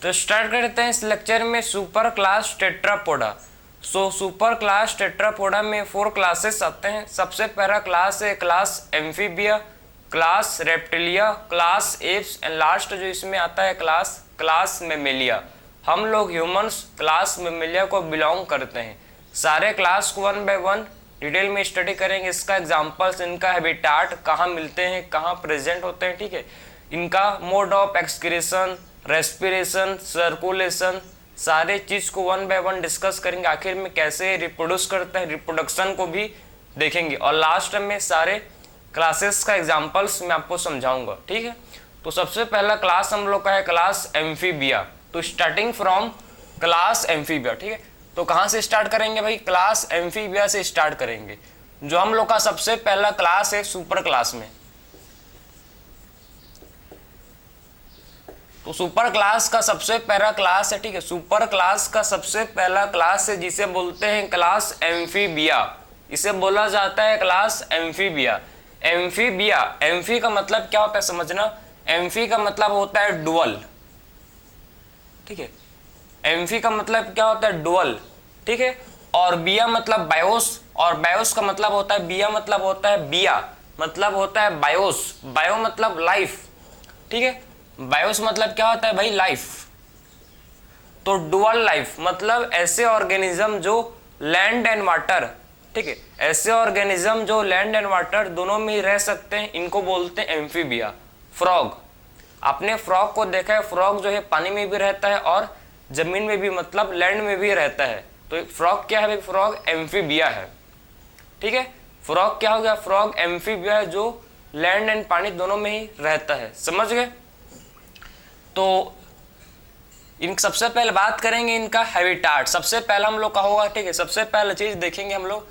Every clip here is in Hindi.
तो स्टार्ट करते हैं इस लेक्चर में super class Tetrapoda. Super class Tetrapoda में 4 क्लासेस आते हैं। सबसे पहला क्लास है class amphibia, class reptilia, class apps and last जो इसमें आता है क्लास मेमेलिया। हम लोग ह्यूमंस क्लास मेमेलिया को बिलोंग करते हैं। सारे क्लास को 1 बाय 1 डिटेल में स्टडी करेंगे। इसका एग्जांपल्स, इनका हैबिटाट, कहाँ मिलते हैं, कहाँ प्रेजेंट होते हैं, ठीक है, इनका mode of excretion, respiration, circulation, सारे चीज को 1 बाय 1 डिस्कस करेंगे। आखिर में कैसे रिप्रोड्यूस करते हैं, रिप्रोडक्शन को भी देखेंगे और लास्ट में सारे क्लासेस का एग्जांपल्स मैं आपको समझाऊंगा, ठीक है। तो सबसे पहला क्लास हम लोग का है क्लास एम्फीबिया। तो स्टार्टिंग फ्रॉम क्लास एम्फीबिया, ठीक है। तो कहाँ से स्टार्ट करेंगे भाई? क्लास एम्फीबिया से स्टार्ट करेंगे, जो हम लोग का सबसे पहला क्लास है सुपर क्लास में। तो सुपर क्लास का सबसे पहला क्लास है, ठीक है, सुपर क्लास का सबसे पहला क्लास है जिसे बोलते हैं क्लास एम्फीबिया। इसे बोला जाता है क्लास एम्फीबिया। एम्फीबिया, एम्फी का मतलब क्या होता है समझना। एम्फी का मतलब होता है डुअल, ठीक है। एम्फी का मतलब क्या होता है? डुअल, ठीक है। और बिया मतलब बायोस, और बायोस का मतलब होता है, बिया मतलब होता है, बिया मतलब होता है बायोस, बायो मतलब लाइफ, ठीक है। बायोस मतलब क्या होता है भाई? लाइफ। तो डुअल लाइफ मतलब ऐसे ऑर्गेनिज्म जो लैंड एंड वाटर, ठीक है, ऐसे ऑर्गेनिज्म जो लैंड एंड वाटर दोनों में ही रह सकते हैं, इनको बोलते हैं एम्फीबिया। फ्रॉग, आपने फ्रॉग को देखा है, फ्रॉग जो है पानी में भी रहता है और जमीन में भी, मतलब लैंड में भी रहता है। तो फ्रॉग क्या है भाई? फ्रॉग एम्फीबिया है, ठीक है। फ्रॉग क्या हो गया? फ्रॉग एम्फीबिया है जो लैंड एंड पानी दोनों में ही रहता है, समझ गए। तो इन सबसे पहले बात करेंगे इनका हैबिटाट। सबसे पहला हम लोग का होगा, ठीक है, सबसे पहले चीज देखेंगे हम लोग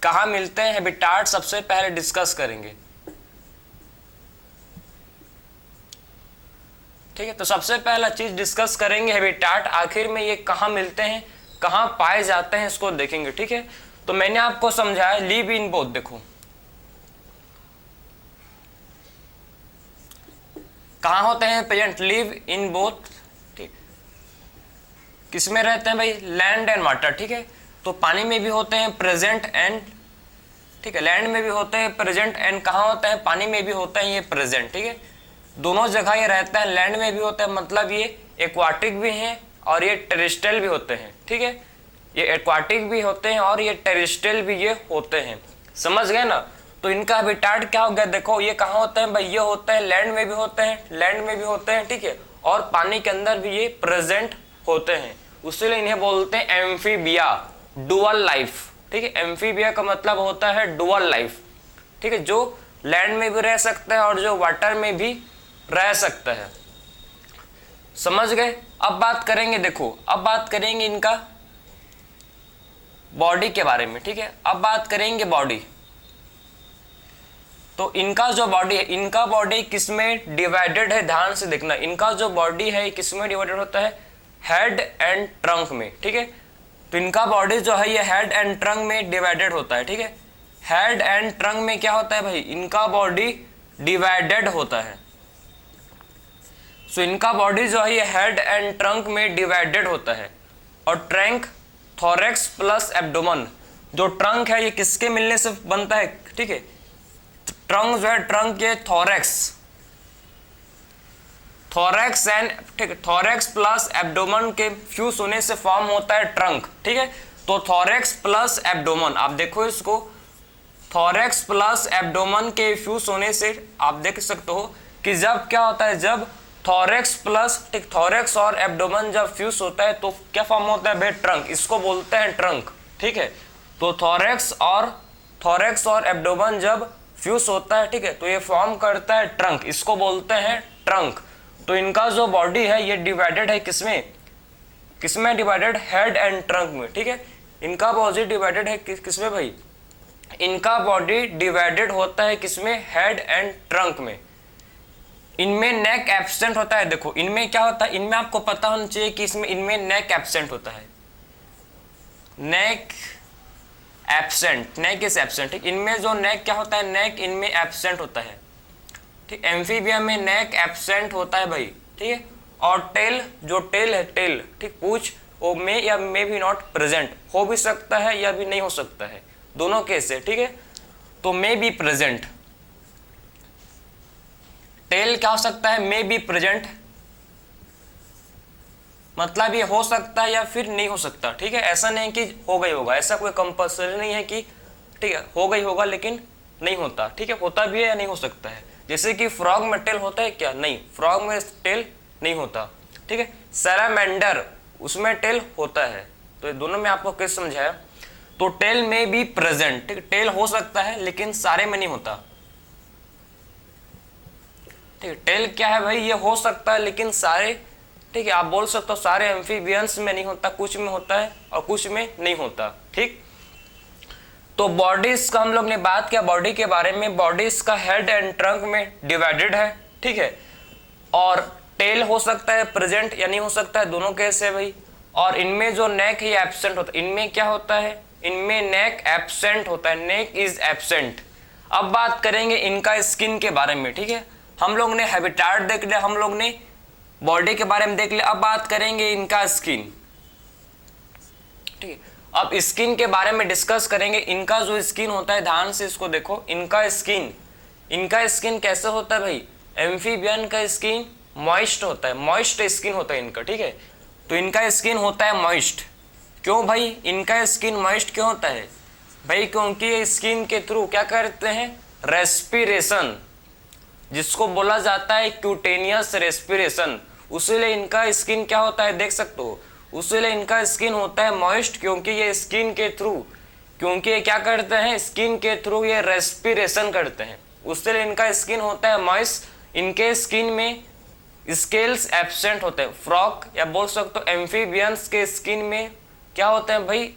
कहाँ मिलते हैं, हैबिटाट सबसे पहले डिस्कस करेंगे, ठीक है। तो सबसे पहला चीज डिस्कस करेंगे हैबिटाट। आखिर में ये कहाँ मिलते हैं, कहाँ पाए जाते हैं, इसको देखेंगे, ठीक है। तो मैंने आपको समझाया लिव इन बोथ, देखो कहाँ होते हैं प्रेजेंट, लिव इन बोथ, ठीक। किस में रहते हैं भाई? लैंड एंड वाटर, ठीक है। तो पानी में भी होते हैं प्रेजेंट एंड, ठीक है, लैंड में भी होते हैं प्रेजेंट एंड कहाँ होता है? पानी में भी होता है ये प्रेजेंट, ठीक है। दोनों जगह ये रहता है, लैंड में भी होता है, मतलब ये एक्वाटिक भी हैं और ये टेरेस्ट्रियल भी होते हैं, ठीक है। ये एक्वाटिक भी होते हैं और ये टेरेस्ट्रियल भी ये होते हैं, समझ गए ना। तो इनका हैबिटाट क्या हो गया? देखो ये कहाँ होते हैं भाई? ये होते हैं लैंड में भी होते हैं, लैंड में भी होते हैं, ठीक है, और पानी के अंदर भी ये प्रेजेंट होते हैं। उसीलिए इन्हें बोलते हैं एम्फीबिया, डुअल लाइफ, ठीक है। एम्फीबिया का मतलब होता है डुअल लाइफ, ठीक है, जो लैंड में भी रह सकता है और जो वाटर में भी रह सकता है, समझ गए। अब बात करेंगे, देखो अब बात करेंगे इनका बॉडी के बारे में, ठीक है। अब बात करेंगे बॉडी। तो इनका जो बॉडी है, इनका बॉडी किसमें डिवाइडेड है? ध्यान से देखना, इनका जो बॉडी है किसमें डिवाइडेड होता है? हेड एंड ट्रंक में, ठीक है। तो इनका बॉडी जो है ये हेड एंड ट्रंक में डिवाइडेड होता है, ठीक है। हेड एंड ट्रंक में क्या होता है भाई? इनका बॉडी डिवाइडेड होता है। सो इनका बॉडी जो है ये हेड एंड ट्रंक में डिवाइडेड होता है। और ट्रंक, थोरैक्स प्लस एब्डोमेन, जो ट्रंक है ये किसके मिलने से बनता है, ठीक है। ट्रंक जो है, ट्रंक ये थोरैक्स, थोरैक्स एंड, ठीक है, थोरैक्स प्लस एब्डोमेन के फ्यूज होने से फॉर्म होता है ट्रंक, ठीक है। तो थोरैक्स प्लस एब्डोमेन, आप देखो इसको, थोरैक्स प्लस एब्डोमेन के फ्यूज होने से आप देख सकते हो कि जब क्या होता है, जब थोरैक्स प्लस, ठीक, थोरैक्स और एब्डोमेन जब फ्यूज होता है तो क्या फॉर्म होता है भाई? ट्रंक, इसको बोलते हैं ट्रंक, ठीक है। तो थोरैक्स और एब्डोमेन जब फ्यूज होता है, ठीक है, तो ये फॉर्म करता है ट्रंक, इसको बोलते हैं ट्रंक। तो इनका जो बॉडी है ये डिवाइडेड है किसमें डिवाइडेड? हेड एंड ट्रंक में, ठीक है। इनका बॉडी डिवाइडेड है किसमें भाई? इनका बॉडी डिवाइडेड होता है किसमें? हेड एंड ट्रंक में। इनमें नेक एब्सेंट होता है। देखो इनमें क्या होता है, इनमें आपको पता होना चाहिए कि इसमें, इनमें नेक एब्सेंट होता है, नेक एब्सेंट, नेक इज एब्सेंट, ठीक। इनमें जो नेक क्या होता है? नेक इनमें एब्सेंट होता है, ठीक। एम्फीबिया में नेक एब्सेंट होता है भाई, ठीक है। और टेल, जो टेल है टेल, ठीक, पूछ, वो मे या मे भी नॉट प्रेजेंट, हो भी सकता है या भी नहीं हो सकता है, दोनों केस है, ठीक है। तो मे बी प्रेजेंट, टेल क्या हो सकता है, मे बी प्रेजेंट, मतलब ये हो सकता है या फिर नहीं हो सकता, ठीक है। ऐसा नहीं कि हो गई होगा, ऐसा कोई कंपल्सरी नहीं है कि ठीक है हो गई होगा लेकिन नहीं होता, ठीक है, होता भी है या नहीं हो सकता है। जैसे कि फ्रॉग में टेल होता है क्या, नहीं, फ्रॉग में टेल नहीं होता, ठीक है। सैलामेंडर, उसमें टेल होता है। तो ये दोनों में आपको कैसे समझाया, तो टेल में भी प्रेजेंट, ठीक, टेल हो सकता है लेकिन सारे में नहीं होता, ठीक है। टेल क्या है भाई, ये हो सकता है लेकिन सारे, ठीक है, आप बोल सकते हो सारे एम्फीबियंस में नहीं होता, कुछ में होता है और कुछ में नहीं होता, ठीक। तो बॉडीज का हम लोग ने बात किया, बॉडी के बारे में, बॉडीज का हेड एंड ट्रंक में डिवाइडेड है, ठीक है। और टेल हो सकता है प्रेजेंट या नहीं हो सकता है, दोनों केस है भाई। और इनमें जो नेक है एब्सेंट होता है, इनमें क्या होता है, इनमें नेक एब्सेंट होता है, नेक इज एब्सेंट। अब बात करेंगे इनका स्किन के बारे में, ठीक है। हम लोग ने हैबिटेट देख लिया, हम लोग ने बॉडी के बारे में देख लिया, अब बात करेंगे इनका स्किन, ठीक है। अब स्किन के बारे में डिस्कस करेंगे। इनका जो स्किन होता है, ध्यान से इसको देखो, इनका स्किन कैसे होता है भाई, एम्फीबियन का स्किन मॉइस्ट होता है, मॉइस्ट स्किन होता है इनका, ठीक है। तो इनका स्किन होता है मॉइस्ट, क्यों भाई इनका स्किन मॉइस्ट क्यों होता है भाई, क्योंकि स्किन के थ्रू क्या करते हैं, रेस्पिरेशन, जिसको बोला जाता है क्यूटेनियस रेस्पिरेशन, उसीलिए इनका स्किन क्या होता है, देख सकते हो, उसीलिए इनका स्किन होता है मॉइस्ट, क्योंकि ये स्किन के थ्रू, क्योंकि ये क्या करते हैं, स्किन के थ्रू ये रेस्पिरेशन करते हैं, उससे इनका स्किन होता है मॉइस्ट। इनके स्किन में स्केल्स एब्सेंट होते हैं, फ्रॉग या बोल सकते हो एम्फीबियंस के स्किन में क्या होते हैं भाई,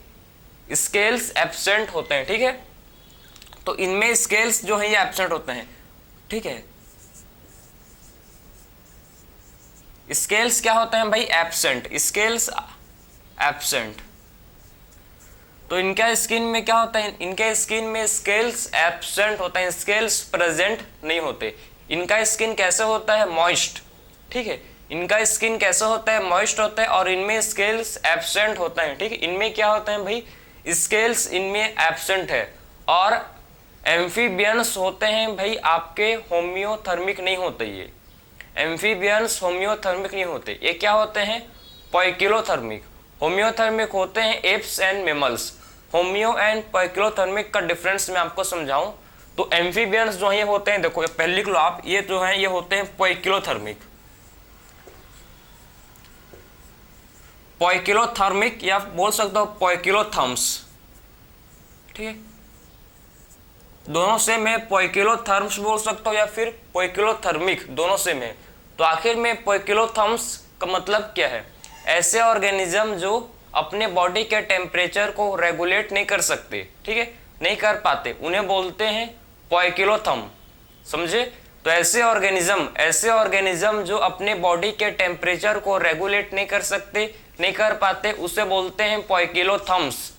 स्केल्स एब्सेंट होते हैं, ठीक है। तो इनमें स्केल्स जो है ये एब्सेंट होते हैं, ठीक है। स्केल्स क्या होते हैं भाई, एब्सेंट, स्केल्स एब्सेंट। तो इनका स्किन में क्या होता है, इनके स्किन में स्केल्स एब्सेंट होता है, स्केल्स प्रेजेंट नहीं होते। इनका स्किन कैसे होता है, मॉइस्ट, ठीक है। इनका स्किन कैसे होता है, मॉइस्ट होता है, और इनमें स्केल्स एब्सेंट होता है, ठीक है। इनमें क्या होता है भाई, स्केल्स इनमें एब्सेंट है। और एम्फीबियंस होते हैं भाई आपके होम्योथर्मिक नहीं होते, ये एम्फीबियंस होम्योथर्मिक नहीं होते, ये क्या होते हैं, पोइकिलोथर्मिक। होम्योथर्मिक होते हैं apps and mammals. Homeo and poikilothermic का डिफरेंस मैं आपको समझाऊं तो एम्फीबियंस जो ये होते हैं, देखो पहले लिख लो आप, ये जो है ये होते हैं पोइकिलोथर्मिक, पोइकिलोथर्मिक या बोल सकते हो पोइकिलोथर्म्स, ठीक है। दोनों से मैं पोइकिलोथर्म्स बोल सकता हूँ या फिर पोइकिलोथर्मिक, दोनों से मैं। तो आखिर में पोइकिलोथर्म्स का मतलब क्या है, ऐसे ऑर्गेनिज्म जो अपने बॉडी के टेम्परेचर को रेगुलेट नहीं कर सकते, ठीक है, नहीं कर पाते, उन्हें बोलते हैं पोइकिलोथर्म, समझे। तो ऐसे ऑर्गेनिज्म जो अपने बॉडी के टेम्परेचर को रेगुलेट नहीं कर सकते, नहीं कर पाते, उसे बोलते हैं पोइकिलोथर्म्स।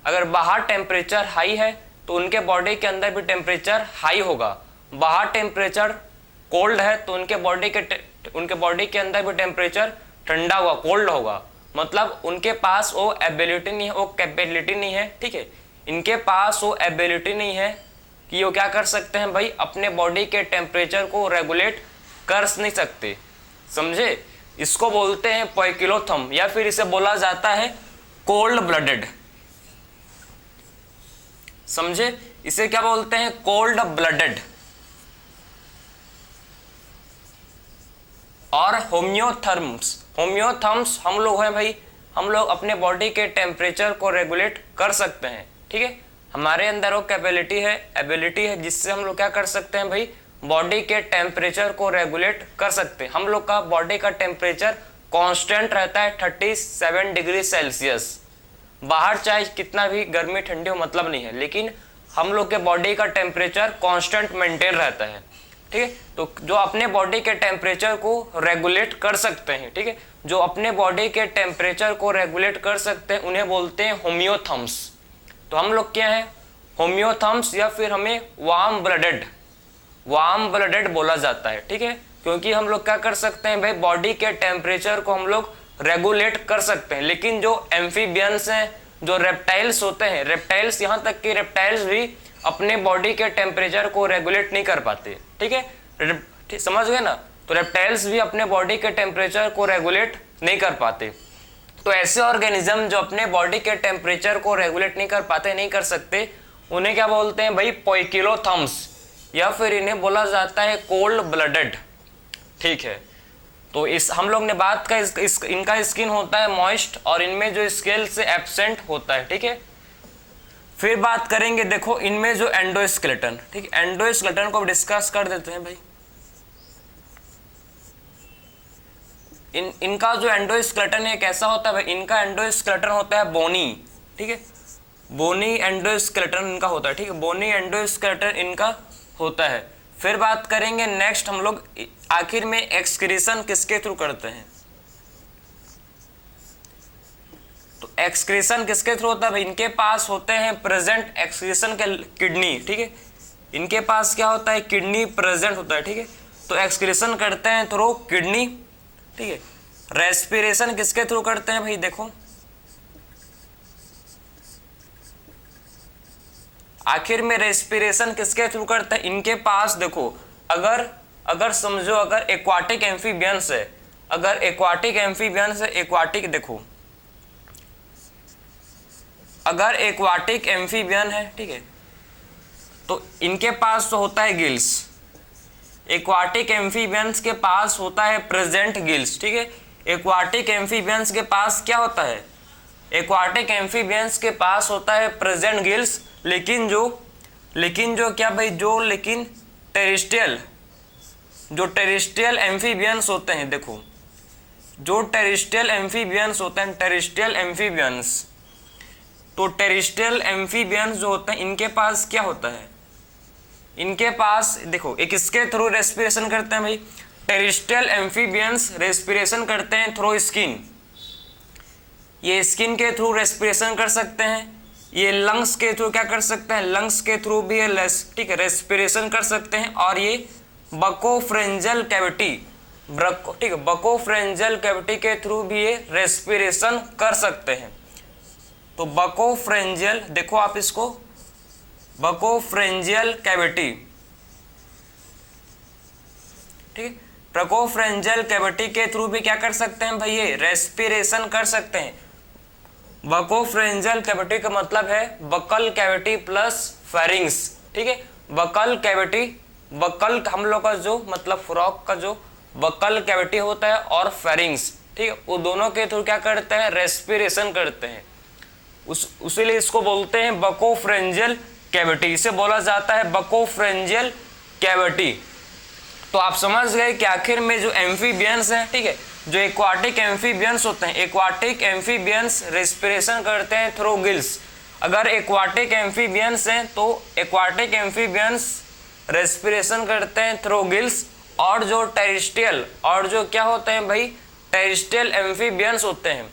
अगर बाहर टेम्परेचर हाई है तो उनके बॉडी के अंदर भी टेम्परेचर हाई होगा, बाहर टेम्परेचर कोल्ड है तो उनके बॉडी के अंदर भी टेम्परेचर ठंडा होगा, कोल्ड होगा। मतलब उनके पास वो एबिलिटी नहीं है, वो कैपेबिलिटी नहीं है, ठीक है। इनके पास वो एबिलिटी नहीं है कि वो क्या कर सकते हैं भाई, अपने बॉडी के टेम्परेचर को रेगुलेट कर नहीं सकते, समझे। इसको बोलते हैं पोइकिलोथर्म, या फिर इसे बोला जाता है कोल्ड ब्लडेड, समझे। इसे क्या बोलते हैं, कोल्ड ब्लडेड। और होम्योथर्म्स हम लोग हैं भाई, हम लोग अपने बॉडी के टेम्परेचर को रेगुलेट कर सकते हैं, ठीक है। हमारे अंदर वो एबिलिटी है जिससे हम लोग क्या कर सकते हैं भाई, बॉडी के टेम्परेचर को रेगुलेट कर सकते हैं। हम लोग का बॉडी का टेम्परेचर कांस्टेंट रहता है 37 डिग्री सेल्सियस। बाहर चाहे कितना भी गर्मी ठंडी हो मतलब नहीं है, लेकिन हम लोग के बॉडी का टेम्परेचर कांस्टेंट मेंटेन रहता है, ठीक है। तो जो अपने बॉडी के टेम्परेचर को रेगुलेट कर सकते हैं, ठीक है, जो अपने बॉडी के टेम्परेचर को रेगुलेट कर सकते हैं उन्हें बोलते हैं होम्योथर्म्स। तो हम लोग क्या है, होम्योथर्म्स, या फिर हमें वार्म ब्लडेड बोला जाता है, ठीक है, क्योंकि हम लोग क्या कर सकते हैं भाई, बॉडी के टेम्परेचर को हम लोग रेगुलेट कर सकते हैं। लेकिन जो एम्फीबियंस हैं, जो रेप्टाइल्स होते हैं, रेप्टाइल्स, यहाँ तक कि रेप्टाइल्स भी अपने बॉडी के टेम्परेचर को रेगुलेट नहीं कर पाते। ठीक है, समझ गए ना। तो रेप्टाइल्स भी अपने बॉडी के टेम्परेचर को रेगुलेट नहीं कर पाते। तो ऐसे ऑर्गेनिज्म जो अपने बॉडी के टेम्परेचर को रेगुलेट नहीं कर पाते, नहीं कर सकते, उन्हें क्या बोलते हैं भाई, पोइकिलोथर्म्स, या फिर इन्हें बोला जाता है कोल्ड ब्लडेड। ठीक है, तो इस हम लोग ने बात का इनका स्किन होता है मॉइस्ट और इनमें जो स्केल से एब्सेंट होता है। ठीक है, फिर बात करेंगे, देखो इनमें जो एंडोस्केलेटन, ठीक है, एंडोस्केलेटन को डिस्कस कर देते हैं भाई। इनका जो एंडोस्केलेटन है कैसा होता है भाई, इनका एंडोस्केलेटन होता है बोनी। ठीक है, बोनी एंडोस्केलेटन इनका होता है। ठीक है, बोनी एंडोस्केलेटन इनका होता है। फिर बात करेंगे नेक्स्ट हम लोग, आखिर में एक्सक्रीशन किसके थ्रू करते हैं, तो एक्सक्रीशन किसके थ्रू होता है भाई, इनके पास होते हैं प्रेजेंट एक्सक्रीशन के किडनी। ठीक है, इनके पास क्या होता है, किडनी प्रेजेंट होता है। ठीक है, तो एक्सक्रीशन करते हैं थ्रू किडनी। ठीक है, रेस्पिरेशन किसके थ्रू करते हैं भाई, देखो आखिर में रेस्पिरेशन किसके थ्रू करते हैं, इनके पास देखो, अगर समझो अगर एक्वाटिक एम्फीबियंस है, अगर एक्वाटिक एम्फीबियंस है, एक्वाटिक देखो, अगर एक्वाटिक एम्फीबियन है, ठीक है, तो इनके पास तो होता है गिल्स, एक्वाटिक एम्फीबियंस के पास होता है प्रेजेंट गिल्स। ठीक है, एक्वाटिक एम्फीबियंस के पास क्या होता है, एक्वाटिक एम्फीबियंस के पास होता है प्रेजेंट गिल्स। लेकिन जो क्या भाई, लेकिन टेरिस्ट्रियल एम्फीबियंस होते हैं, देखो जो टेरिस्ट्रियल एम्फीबियंस होते हैं, टेरिस्ट्रियल एम्फीबियंस, तो टेरिस्ट्रियल एम्फीबियंस जो होते हैं इनके पास क्या होता है, इनके पास देखो एक इसके थ्रू रेस्पिरेशन करते हैं भाई, टेरिस्ट्रियल एम्फीबियंस रेस्पिरेशन करते हैं थ्रू स्किन, ये स्किन के थ्रू रेस्पिरेशन कर सकते हैं, ये लंग्स के थ्रू क्या कर सकते हैं, लंग्स के थ्रू भी ये ठीक है रेस्पिरेशन कर सकते हैं, और ये बकोफ्रेंजल कैविटी, ठीक है, बकोफ्रेंजल कैविटी के थ्रू भी ये रेस्पिरेशन कर सकते हैं। तो बकोफ्रेंजियल, देखो आप इसको, बकोफ्रेंजियल कैविटी, ठीक है, बकोफ्रेंजियल कैविटी के थ्रू भी क्या कर सकते हैं भाई, ये रेस्पिरेशन कर सकते हैं। बकोफ्रेंजियल कैविटी का मतलब है बकल कैविटी प्लस फेरिंग्स। ठीक है, बकल कैविटी, बकल हम लोग का जो मतलब फ्रॉग का जो बकल कैविटी होता है और फेरिंग्स, ठीक है, वो दोनों के थ्रू क्या करते हैं, रेस्पिरेशन करते हैं। उसीलिए इसको बोलते हैं बकोफ्रेंजियल कैविटी, इसे बोला जाता है बकोफ्रेंजियल कैविटी। तो आप समझ गए कि आखिर में जो एम्फीबियंस हैं, ठीक है, जो एक्वाटिक एम्फीबियंस होते हैं, एक्वाटिक एम्फीबियंस रेस्पिरेशन करते हैं थ्रू गिल्स। अगर एक्वाटिक एम्फीबियंस हैं तो एक्वाटिक एम्फीबियंस रेस्पिरेशन करते हैं थ्रू गिल्स, और जो टेरिस्ट्रियल, और जो क्या होते हैं भाई, टेरिस्ट्रियल एम्फीबियंस होते हैं,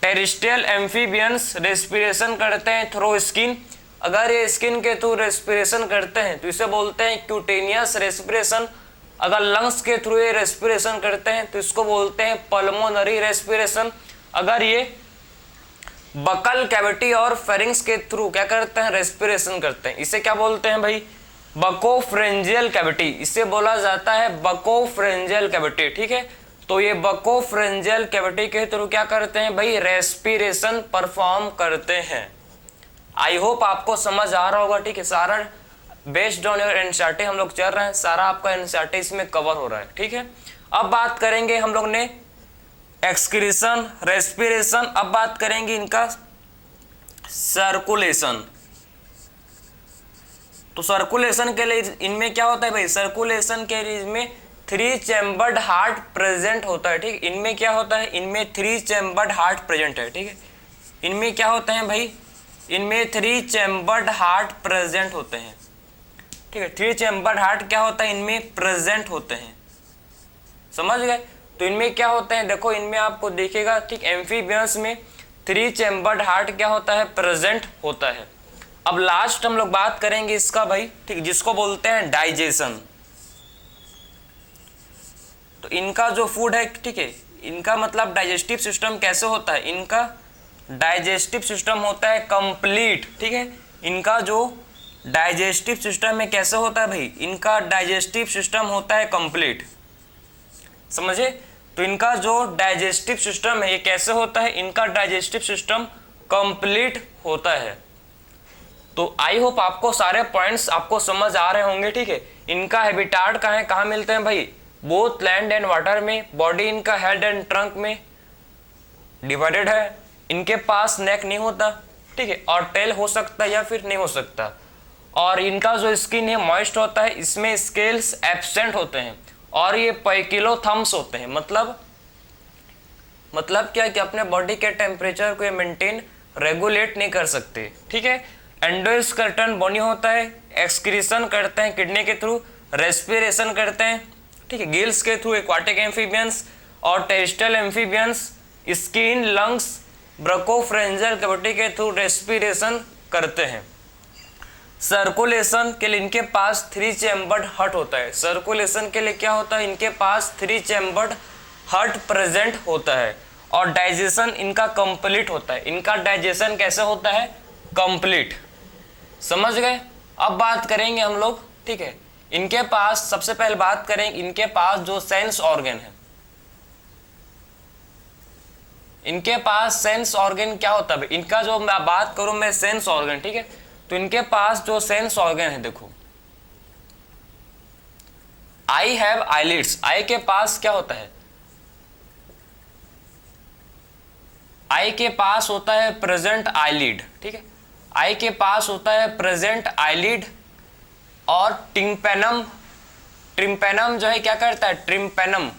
टेरिस्ट्रियल एम्फीबियंस रेस्पिरेशन करते हैं थ्रू स्किन। अगर ये स्किन के थ्रू रेस्पिरेशन करते हैं तो इसे बोलते हैं क्यूटेनियस रेस्पिरेशन। अगर लंग्स के थ्रू ये रेस्पिरेशन करते हैं तो इसको बोलते हैं पल्मोनरी रेस्पिरेशन। अगर ये बकल कैविटी और फेरिंग्स के थ्रू क्या करते हैं, रेस्पिरेशन करते हैं, इसे क्या बोलते हैं भाई, बकोफ्रेंजियल कैविटी, इसे बोला जाता है बकोफ्रेंजियल कैविटी। ठीक है, तो ये बकोफ्रेंजियल कैविटी के थ्रू क्या करते हैं भाई, रेस्पिरेशन परफॉर्म करते हैं। आई होप आपको समझ आ रहा होगा। ठीक है, सारा बेस्ड ऑन योर एनसीईआरटी हम लोग चल रहे हैं, सारा आपका एनसीईआरटी इसमें कवर हो रहा है। ठीक है, अब बात करेंगे हम लोग ने एक्सक्रीशन, रेस्पिरेशन, अब बात करेंगे इनका सर्कुलेशन। तो सर्कुलेशन के लिए इनमें क्या होता है भाई, सर्कुलेशन के लिए इसमें 3 चैम्बर्ड हार्ट प्रेजेंट होता है। ठीक, इनमें क्या होता है, इनमें 3 चैम्बर्ड हार्ट प्रेजेंट है। ठीक है, इनमें क्या होते हैं भाई, इनमें 3 चैम्बर्ड हार्ट प्रेजेंट होते हैं। ठीक है, 3 चैम्बर्ड हार्ट क्या होता है, इनमें प्रेजेंट होते हैं। समझ गए? तो इनमें क्या होते हैं, देखो इनमें आपको देखिएगा, ठीक, एम्फीबियंस में 3 चैम्बर्ड हार्ट क्या होता है, प्रेजेंट होता है। अब लास्ट हम लोग बात करेंगे इसका भाई, ठीक, जिसको बोलते हैं डाइजेशन। तो इनका जो फूड है, ठीक है, इनका मतलब डाइजेस्टिव सिस्टम कैसे होता है, इनका डाइजेस्टिव सिस्टम होता है कंप्लीट, ठीक है। इनका जो डाइजेस्टिव सिस्टम है कैसे होता है भाई, इनका डाइजेस्टिव सिस्टम होता है कंप्लीट, समझे। तो इनका जो डाइजेस्टिव सिस्टम है ये कैसे होता है, इनका डाइजेस्टिव सिस्टम कंप्लीट होता है। तो आई होप आपको सारे पॉइंट्स आपको समझ आ रहे होंगे, ठीक है। इनका हैबिटाट कहाँ है, कहाँ मिलते हैं भाई, बोथ लैंड एंड वाटर में। बॉडी इनका हेड एंड ट्रंक में डिवाइडेड है। इनके पास नेक नहीं होता, ठीक है, और टेल हो सकता है या फिर नहीं हो सकता। और इनका जो स्किन है मॉइस्ट होता है, इसमें स्केल्स एब्सेंट होते हैं। और ये पैकिलोथम्स होते हैं, मतलब क्या कि अपने बॉडी के टेम्परेचर को मेंटेन रेगुलेट नहीं कर सकते, ठीक है। एंडोस्केलेटन बोनी होता है, एक्सक्रीशन करते हैं किडनी के थ्रू, रेस्पिरेशन करते हैं, ठीक है, गिल्स के थ्रू एक्वाटिक एम्फीबियंस और terrestrial amphibians, skin, lungs, buccopharyngeal cavity के थ्रू रेस्पिरेशन करते हैं। सर्कुलेशन के लिए इनके पास 3 चैम्बर्ड हार्ट होता है। सर्कुलेशन के लिए क्या होता है, इनके पास 3 चैम्बर्ड हार्ट प्रेजेंट होता है। और डाइजेशन इनका कंप्लीट होता है। इनका डाइजेशन कैसे होता है, कंप्लीट, समझ गए। अब बात करेंगे हम लोग, ठीक है, इनके पास सबसे पहले बात करेंगे इनके पास जो सेंस ऑर्गन है। इनके पास सेंस ऑर्गन क्या होता है, इनका जो मैं बात करूं मैं सेंस ऑर्गन, ठीक है। तो इनके पास जो सेंस ऑर्गन है, देखो, आई हैव आईलिड्स। आई के पास क्या होता है, आई के पास होता है प्रेजेंट आईलिड, ठीक है। आई के पास होता है प्रेजेंट आईलिड। और टिम्पेनम, ट्रिम्पेनम जो है क्या करता है, ट्रिम्पेनम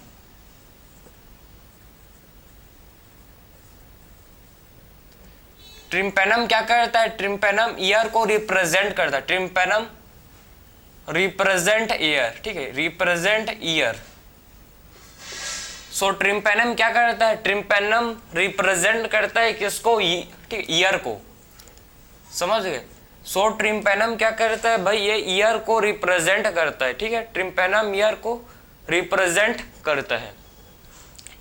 ट्रिम्पेनम क्या करता है, ट्रिम्पेनम ईयर को रिप्रेजेंट करता है। ट्रिम्पेनम रिप्रेजेंट ईयर, ठीक है, रिप्रेजेंट ईयर। सो ट्रिम्पेनम क्या करता है, ट्रिम्पेनम रिप्रेजेंट करता है किसको, ठीक, ईयर को, समझ गए। सो ट्रिम्पेनम क्या करता है भाई, ये ईयर को रिप्रेजेंट करता है, ठीक है। ट्रिम्पेनम ईयर को रिप्रेजेंट करता है।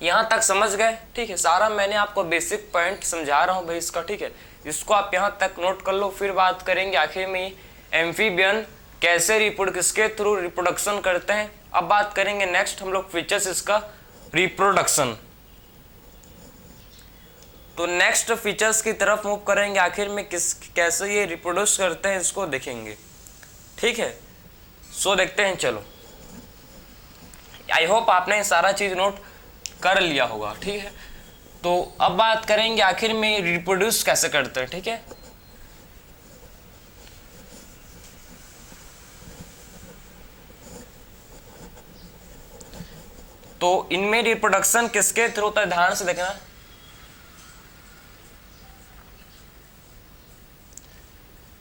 यहां तक समझ गए, ठीक है। सारा मैंने आपको बेसिक पॉइंट समझा रहा हूं भाई इसका, ठीक है। इसको आप यहां तक नोट कर लो। फिर बात करेंगे आखिर में एम्फीबियन कैसे किसके थ्रू रिप्रोडक्शन करते हैं। अब बात करेंगे नेक्स्ट हम लोग फीचर्स इसका रिप्रोडक्शन। तो नेक्स्ट फीचर्स की तरफ मूव करेंगे, आखिर में कैसे ये रिप्रोड्यूस करते हैं इसको देखेंगे, ठीक है। सो देखते हैं, चलो। आई होप आपने सारा चीज नोट कर लिया होगा, ठीक है। तो अब बात करेंगे आखिर में रिप्रोड्यूस कैसे करते हैं, ठीक है। तो इनमें रिप्रोडक्शन किसके थ्रू होता है, ध्यान से देखना।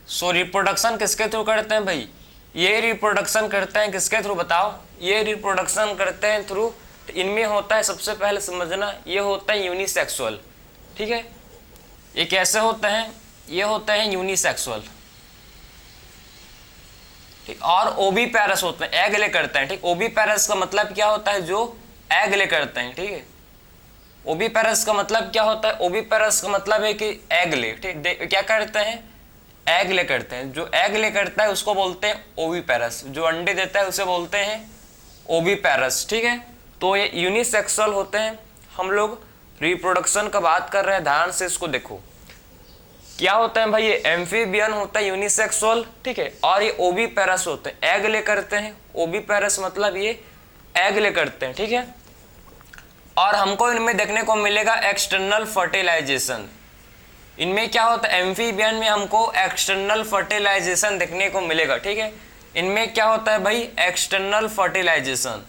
सो रिप्रोडक्शन किसके थ्रू करते हैं भाई, ये रिप्रोडक्शन करते हैं किसके थ्रू बताओ, ये रिप्रोडक्शन करते हैं थ्रू, इनमें होता है सबसे पहले समझना, ये होता है यूनिसेक्सुअल, ठीक है। ये कैसे होते हैं, ये होते हैं यूनिसेक्सुअल, ठीक। और ओवीपेरस होते हैं, एग ले करते हैं, ठीक। ओवीपेरस का मतलब क्या होता है, जो एग ले करते हैं, ठीक है। ओवीपेरस का मतलब क्या होता है, ओवीपेरस का मतलब है कि एग ले, ठीक, क्या करते हैं, एग ले करते हैं। जो एग ले करता है उसको बोलते हैं ओवीपेरस, जो अंडे देता है उसे बोलते हैं ओवीपेरस, ठीक है। तो ये यूनिसेक्सुअल होते हैं। हम लोग रिप्रोडक्शन का बात कर रहे हैं, ध्यान से इसको देखो। क्या होता है भाई, ये एम्फीबियन होता है यूनिसेक्सुअल, ठीक है। और ये ओवीपेरस होते हैं, एग ले करते हैं। ओवीपेरस मतलब ये एग ले करते हैं, ठीक है। और हमको इनमें देखने को मिलेगा एक्सटर्नल फर्टिलाइजेशन। इनमें क्या होता है, एम्फीबियन में हमको एक्सटर्नल फर्टिलाइजेशन देखने को मिलेगा, ठीक है। इनमें क्या होता है भाई, एक्सटर्नल फर्टिलाइजेशन।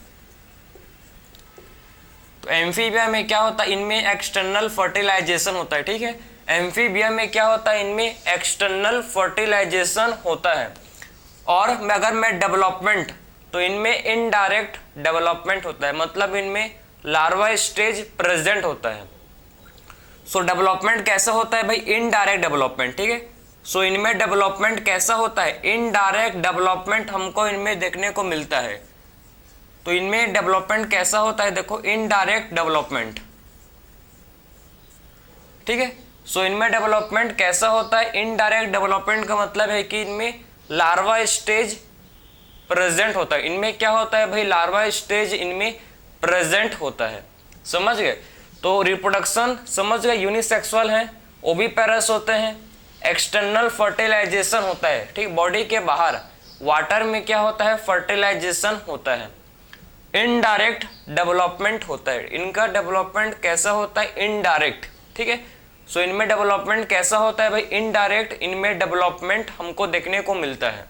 तो एम्फीबिया में क्या होता है, इनमें एक्सटर्नल फर्टिलाइजेशन होता है, ठीक है। एम्फीबिया में क्या होता है, इनमें एक्सटर्नल फर्टिलाइजेशन होता है। और अगर मैं डेवलपमेंट, तो इनमें इनडायरेक्ट डेवलपमेंट होता है, मतलब इनमें लार्वा स्टेज प्रेजेंट होता है। सो डेवलपमेंट कैसा होता है भाई, इनडायरेक्ट डेवलपमेंट, ठीक है। सो इनमें डेवलपमेंट कैसा होता है, इनडायरेक्ट डेवलपमेंट हमको इनमें देखने को मिलता है। तो इनमें डेवलपमेंट कैसा होता है, देखो इनडायरेक्ट डेवलपमेंट, ठीक है। सो इनमें डेवलपमेंट कैसा होता है, इनडायरेक्ट डेवलपमेंट का मतलब है कि इनमें लार्वा स्टेज प्रेजेंट होता है। इनमें क्या होता है भाई, लार्वा स्टेज इनमें प्रेजेंट होता है, समझ गए। तो रिप्रोडक्शन समझ गए, यूनिसेक्सुअल है, ओविपेरस होते हैं, एक्सटर्नल फर्टिलाइजेशन होता है, ठीक, बॉडी के बाहर वाटर में क्या होता है, फर्टिलाइजेशन होता है। इनडायरेक्ट डेवलपमेंट होता है, इनका डेवलपमेंट कैसा होता है, इनडायरेक्ट, ठीक है। सो इनमें डेवलपमेंट कैसा होता है भाई, इनडायरेक्ट, इनमें डेवलपमेंट हमको देखने को मिलता है,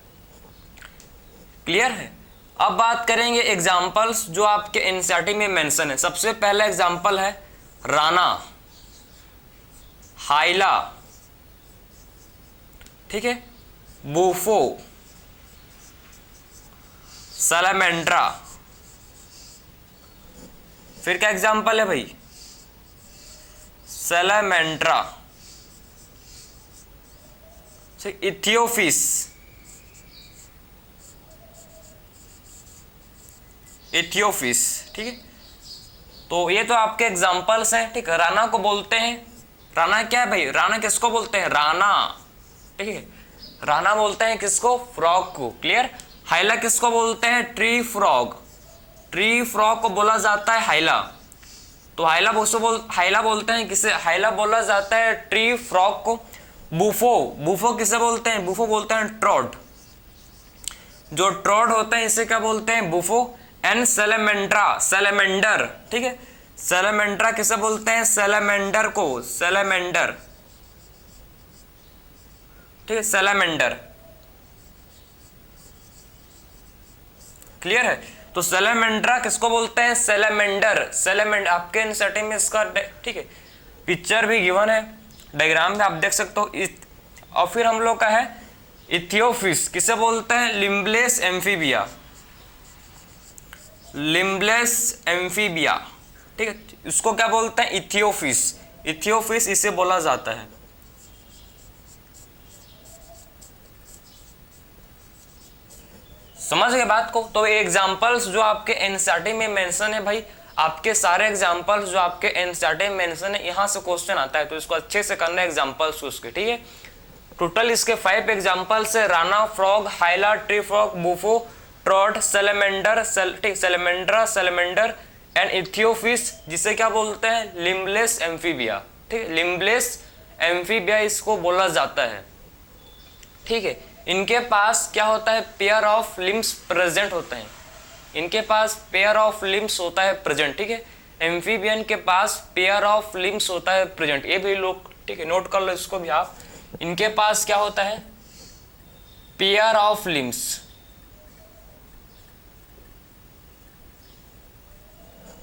क्लियर है। अब बात करेंगे एग्जाम्पल्स जो आपके एनसीईआरटी में मेंशन है। सबसे पहला एग्जाम्पल है राना, हाइला, ठीक है, बूफो, सैलामेंड्रा। फिर क्या एग्जाम्पल है भाई, सैलामेंड्रा, इथियोफिस, इथियोफिस, ठीक है। तो ये तो आपके एग्जाम्पल्स हैं, ठीक है। राना को बोलते हैं, राना क्या है भाई, राना किसको बोलते हैं, राना, ठीक है। राना बोलते हैं किसको, फ्रॉग को, क्लियर। हाइला किसको बोलते हैं, ट्री फ्रॉग, ट्री फ्रॉग को बोला जाता है हाइला। तो हाइला बोलते हैं किसे, हाइला बोला जाता है ट्री फ्रॉग को। बूफो, बूफो किसे बोलते हैं, बूफो बोलते हैं ट्रॉड, जो ट्रॉड होते हैं इसे क्या बोलते हैं, बूफो। एंड सैलामेंड्रा, सैलामेंडर, ठीक है, सैलामेंड्रा किसे बोलते हैं, सैलामेंडर को, सैलामेंडर, ठीक है, सैलामेंडर, क्लियर है। तो सैलामेंड्रा किसको बोलते हैं, सैलामेंडर, सैलामेंडर। आपके एनसीईआरटी में इसका, ठीक है, पिक्चर भी गिवन है, डायग्राम में आप देख सकते हो। और फिर हम लोग का है इथियोफिस, किसे बोलते हैं, लिम्बलेस एम्फीबिया, लिम्बलेस एम्फीबिया, ठीक है, इसको क्या बोलते हैं, इथियोफिस, इथियोफिस इसे बोला जाता है। समझ गए बात को। तो एग्जांपल्स जो आपके एनसीईआरटी में मेंशन है भाई, आपके सारे एग्जांपल्स जो आपके एनसीईआरटी में मेंशन है, यहां से क्वेश्चन आता है, तो इसको अच्छे से करना है एग्जांपल्स उसके, ठीक है। टोटल इसके 5 एग्जांपल्स है, Rana, frog, Hyla, tree frog, Bufo, ट्रॉड, सैलामेंडर, ठीक, सैलामेंड्रा, सैलामेंडर एंड इथियोफिस, जिसे क्या बोलते हैं, लिम्बलेस एम्फीबिया, ठीक है, लिम्बलेस एम्फीबिया इसको बोला जाता है, ठीक है। इनके पास क्या होता है, पेयर ऑफ लिम्स प्रेजेंट होते हैं, इनके पास पेयर ऑफ लिम्स होता है प्रेजेंट, ठीक है। एम्फीबियन के पास पेयर ऑफ लिम्स होता है प्रेजेंट, ये भी लोग, ठीक है, नोट कर लो इसको भी आप। इनके पास क्या होता है, पेयर ऑफ लिम्स,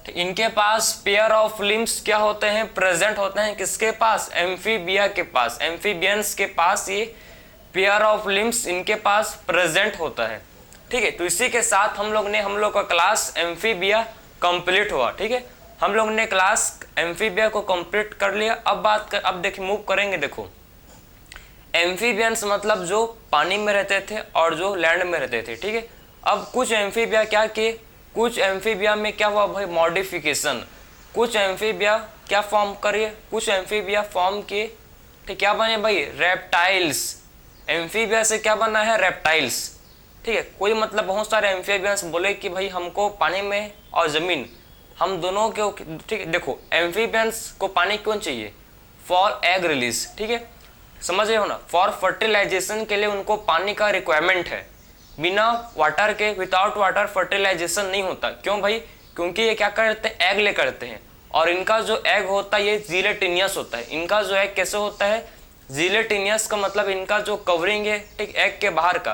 इनके पास पेयर ऑफ लिम्स क्या होते हैं, प्रेजेंट होते हैं, किसके पास, एम्फीबिया के पास, एम्फीबियंस के पास ये पेयर ऑफ लिम्स इनके पास प्रेजेंट होता है, ठीक है। तो इसी के साथ हम लोग का क्लास एम्फीबिया कंप्लीट हुआ, ठीक है। हम लोग ने क्लास एम्फीबिया को कंप्लीट कर लिया। अब देखिए मूव करेंगे। देखो एम्फीबियंस मतलब जो पानी में रहते थे और जो लैंड में रहते थे, ठीक है। अब कुछ एम्फीबिया क्या किए, कुछ एम्फीबिया में क्या हुआ भाई, मॉडिफिकेशन, कुछ एम्फीबिया क्या फॉर्म करिए, कुछ एम्फीबिया फॉर्म किए, ठीक, क्या बने भाई, रेप्टाइल्स। एम्फीबिया से क्या बना है, रेप्टाइल्स, ठीक है। कोई मतलब बहुत सारे एम्फीबियंस बोले कि भाई हमको पानी में और जमीन हम दोनों के, ठीक है। देखो एम्फीबियंस को पानी क्यों चाहिए, फॉर एग रिलीज, ठीक है, समझ रहे हो ना, फॉर फर्टिलाइजेशन के लिए उनको पानी का रिक्वायरमेंट है। बिना वाटर के, विदाउट वाटर फर्टिलाइजेशन नहीं होता। क्यों भाई, क्योंकि ये क्या करते हैं, एग ले करते हैं, और इनका जो एग होता है ये जिलेटिनियस होता है। इनका जो एग कैसे होता है, जिलेटिनियस का मतलब इनका जो कवरिंग है, ठीक, एग के बाहर का,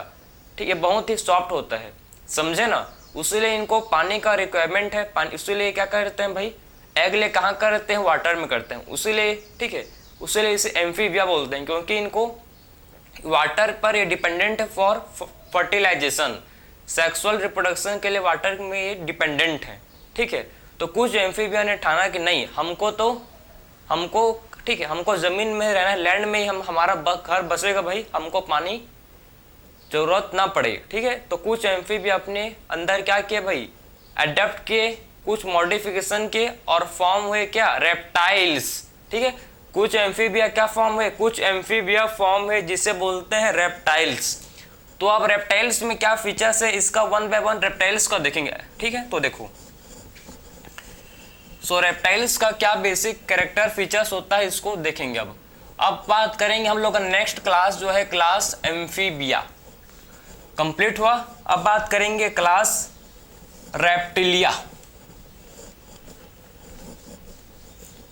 ठीक, ये बहुत ही सॉफ्ट होता है, समझे ना। उसीलिए इनको पानी का रिक्वायरमेंट है, पानी, इसीलिए क्या करते हैं भाई, एग ले कहाँ करते हैं, वाटर में करते हैं, उसीलिए, ठीक है, उसीलिए इसे एम्फीबिया बोलते हैं, क्योंकि इनको वाटर पर ये डिपेंडेंट है फॉर फर्टिलाइजेशन, सेक्सुअल रिप्रोडक्शन के लिए वाटर में ये डिपेंडेंट है, ठीक है। तो कुछ एम्फीबिया ने ठाना कि नहीं, हमको ठीक है, हमको जमीन में रहना है, लैंड में ही हमारा घर बसेगा भाई, हमको पानी जरूरत ना पड़े, ठीक है। तो कुछ एम्फीबिया अपने अंदर क्या किए भाई, अडेप्ट किए, कुछ मॉडिफिकेशन किए और फॉर्म हुए क्या, रेप्टाइल्स। ठीक है, कुछ एम्फीबिया क्या फॉर्म हुए, कुछ एम्फीबिया फॉर्म हुए जिसे बोलते हैं रेप्टाइल्स। तो अब रेप्टाइल्स में क्या फीचर्स है, इसका वन बाय वन रेप्टाइल्स का देखेंगे। ठीक है, तो देखो सो रेप्टाइल्स का क्या बेसिक कैरेक्टर फीचर्स होता है इसको देखेंगे। अब बात करेंगे हम लोग का नेक्स्ट क्लास जो है क्लास एम्फीबिया, कंप्लीट हुआ। अब बात करेंगे क्लास रेप्टिलिया।